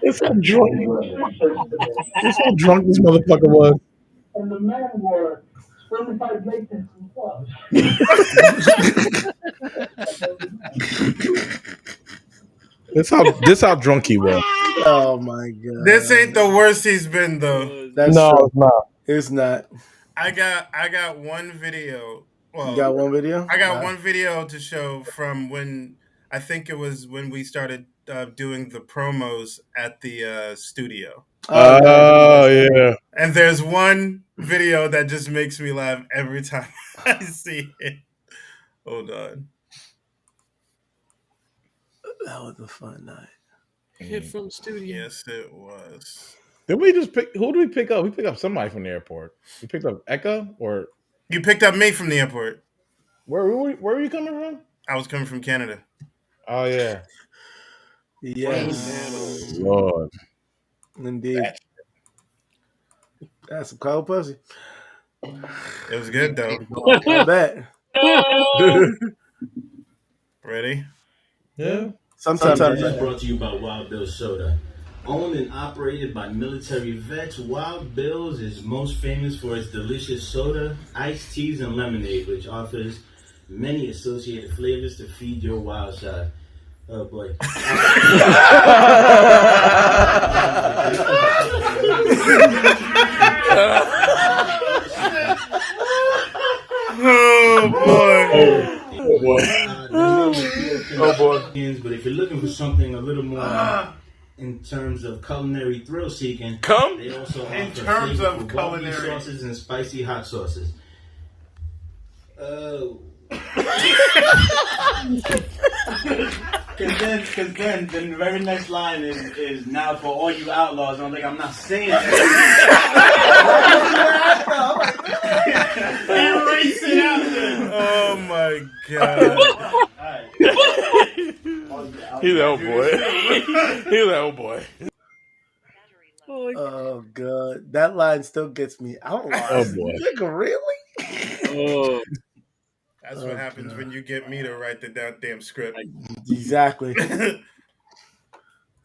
Speaker 2: It's how drunk. It's how drunk this motherfucker was.
Speaker 10: And the man wore spermicide latex gloves.
Speaker 2: This how drunk he was.
Speaker 1: Oh my god.
Speaker 6: This ain't the worst he's been though.
Speaker 1: That's
Speaker 2: No,
Speaker 1: true.
Speaker 2: it's not.
Speaker 1: It's not.
Speaker 6: I got one video. Well,
Speaker 1: You got one video?
Speaker 6: I got
Speaker 1: Nah.
Speaker 6: one video to show from when I think it was when we started doing the promos at the studio.
Speaker 2: Oh yeah.
Speaker 6: And there's one video that just makes me laugh every time I see it. Hold on.
Speaker 1: That was a fun night.
Speaker 5: Hit from studio.
Speaker 6: Yes, it was.
Speaker 2: Did we just pick? Who did we pick up? We picked up somebody from the airport. We picked up Eka, or
Speaker 6: You picked up me from the airport.
Speaker 2: where were you coming from?
Speaker 6: I was coming from Canada.
Speaker 2: Oh yeah.
Speaker 1: Yes.
Speaker 2: Lord.
Speaker 1: Indeed. That's some cold pussy.
Speaker 6: It was good though.
Speaker 1: I bet.
Speaker 6: Ready?
Speaker 2: Yeah.
Speaker 1: Sometimes
Speaker 11: This is brought to you by Wild Bill's Soda. Owned and operated by military vets, Wild Bill's is most famous for its delicious soda, iced teas, and lemonade, which offers many associated flavors to feed your wild side. Oh boy.
Speaker 6: Oh boy.
Speaker 2: Oh boy. Oh boy.
Speaker 11: But if you're looking for something a little more in terms of culinary thrill seeking,
Speaker 2: Come.
Speaker 11: they also
Speaker 6: In
Speaker 11: offer
Speaker 6: terms of
Speaker 11: flavorful barbecue
Speaker 6: culinary.
Speaker 11: sauces and spicy hot sauces. Oh. Cause then the very next line is now for all you outlaws. I'm like, I'm not saying that. Erase it out then.
Speaker 6: Oh my god.
Speaker 2: He's that old boy. He's that old boy.
Speaker 1: Oh god. That line still gets me out.
Speaker 2: Oh boy.
Speaker 1: Nigga, really?
Speaker 5: Oh,
Speaker 6: That's what happens when you get me to write the damn script.
Speaker 1: Exactly. The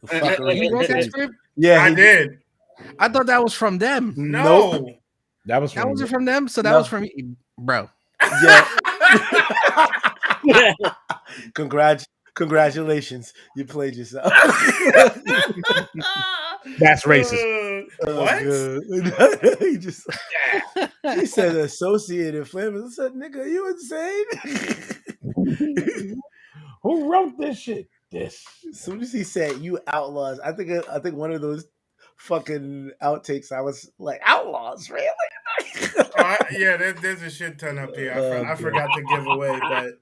Speaker 1: fucker
Speaker 7: He wrote that
Speaker 1: is-
Speaker 7: script?
Speaker 1: Yeah,
Speaker 6: I
Speaker 1: he-
Speaker 6: did.
Speaker 7: I thought that was from them.
Speaker 6: No.
Speaker 2: That was
Speaker 7: That
Speaker 2: from
Speaker 7: wasn't from them, so that
Speaker 1: No.
Speaker 7: was from bro.
Speaker 1: Yeah. Congratulations. You played yourself.
Speaker 2: That's racist.
Speaker 6: What?
Speaker 1: God. He just he said associated flavors. I said, nigga, you insane?
Speaker 2: Who wrote this shit? This.
Speaker 1: As soon as he said you outlaws, I think one of those fucking outtakes, I was like, outlaws, really?
Speaker 6: Yeah, there's a shit ton up here.
Speaker 1: Oh,
Speaker 6: I forgot to give away, but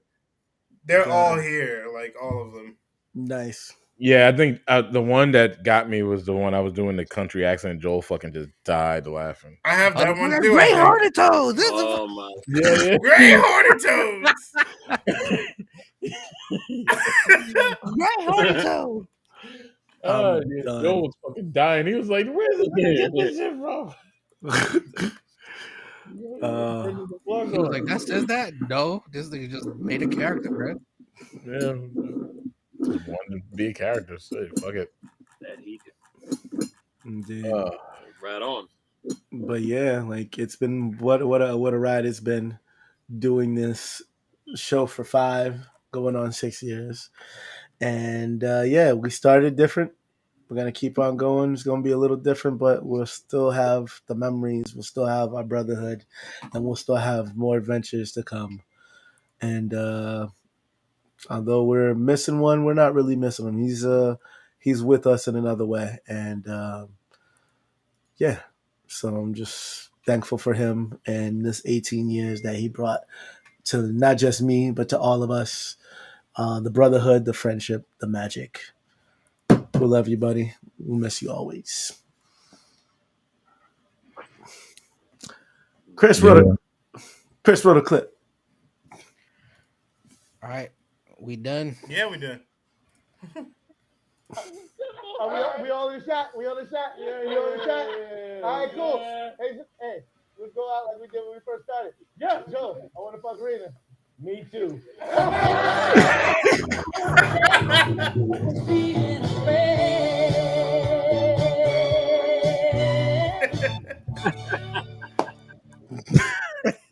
Speaker 6: they're all here, like all of them.
Speaker 1: Nice.
Speaker 2: Yeah, I think the one that got me was the one I was doing the country accent. Joel fucking just died laughing.
Speaker 6: I have that one too.
Speaker 7: Gray
Speaker 6: I think.
Speaker 7: Hornet Toes. This is
Speaker 5: oh my.
Speaker 2: Yeah,
Speaker 6: Gray Hornet Toes.
Speaker 7: Gray Hornet Toes.
Speaker 2: Oh,
Speaker 1: I'm
Speaker 2: yeah.
Speaker 1: done.
Speaker 2: Joel was fucking dying. He was like, "Where's this get this shit from?"
Speaker 7: He was like, that says that? No, this nigga just made a character, bro.
Speaker 2: Yeah, just wanted to be a character. So fuck it.
Speaker 5: That he did.
Speaker 1: Indeed.
Speaker 5: Right on.
Speaker 1: But yeah, like it's been what a ride it's been doing this show for 5, going on 6 years. And yeah, we started different. We're gonna keep on going. It's gonna be a little different, but we'll still have the memories. We'll still have our brotherhood, and we'll still have more adventures to come. And although we're missing one, we're not really missing him. he's with us in another way, and yeah. So I'm just thankful for him and this 18 years that he brought to not just me, but to all of us. The brotherhood, the friendship, the magic. We love you, buddy. We'll miss you always. Chris wrote a clip.
Speaker 7: All right, we done.
Speaker 6: Yeah, we did.
Speaker 3: We all in the shot. We on the shot. Yeah, you on the shot. All right, cool. Hey, let's go out like we did when we first started. Yeah, Joe, I want to fuck Rena. Me too.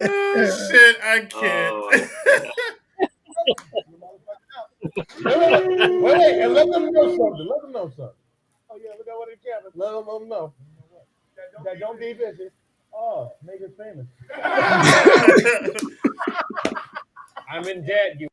Speaker 6: Oh, shit, I can't.
Speaker 3: Wait, and let them know something. Oh, yeah, we got one of the cameras. Let them know. That don't be bitches. Oh, make us famous. I'm in debt, you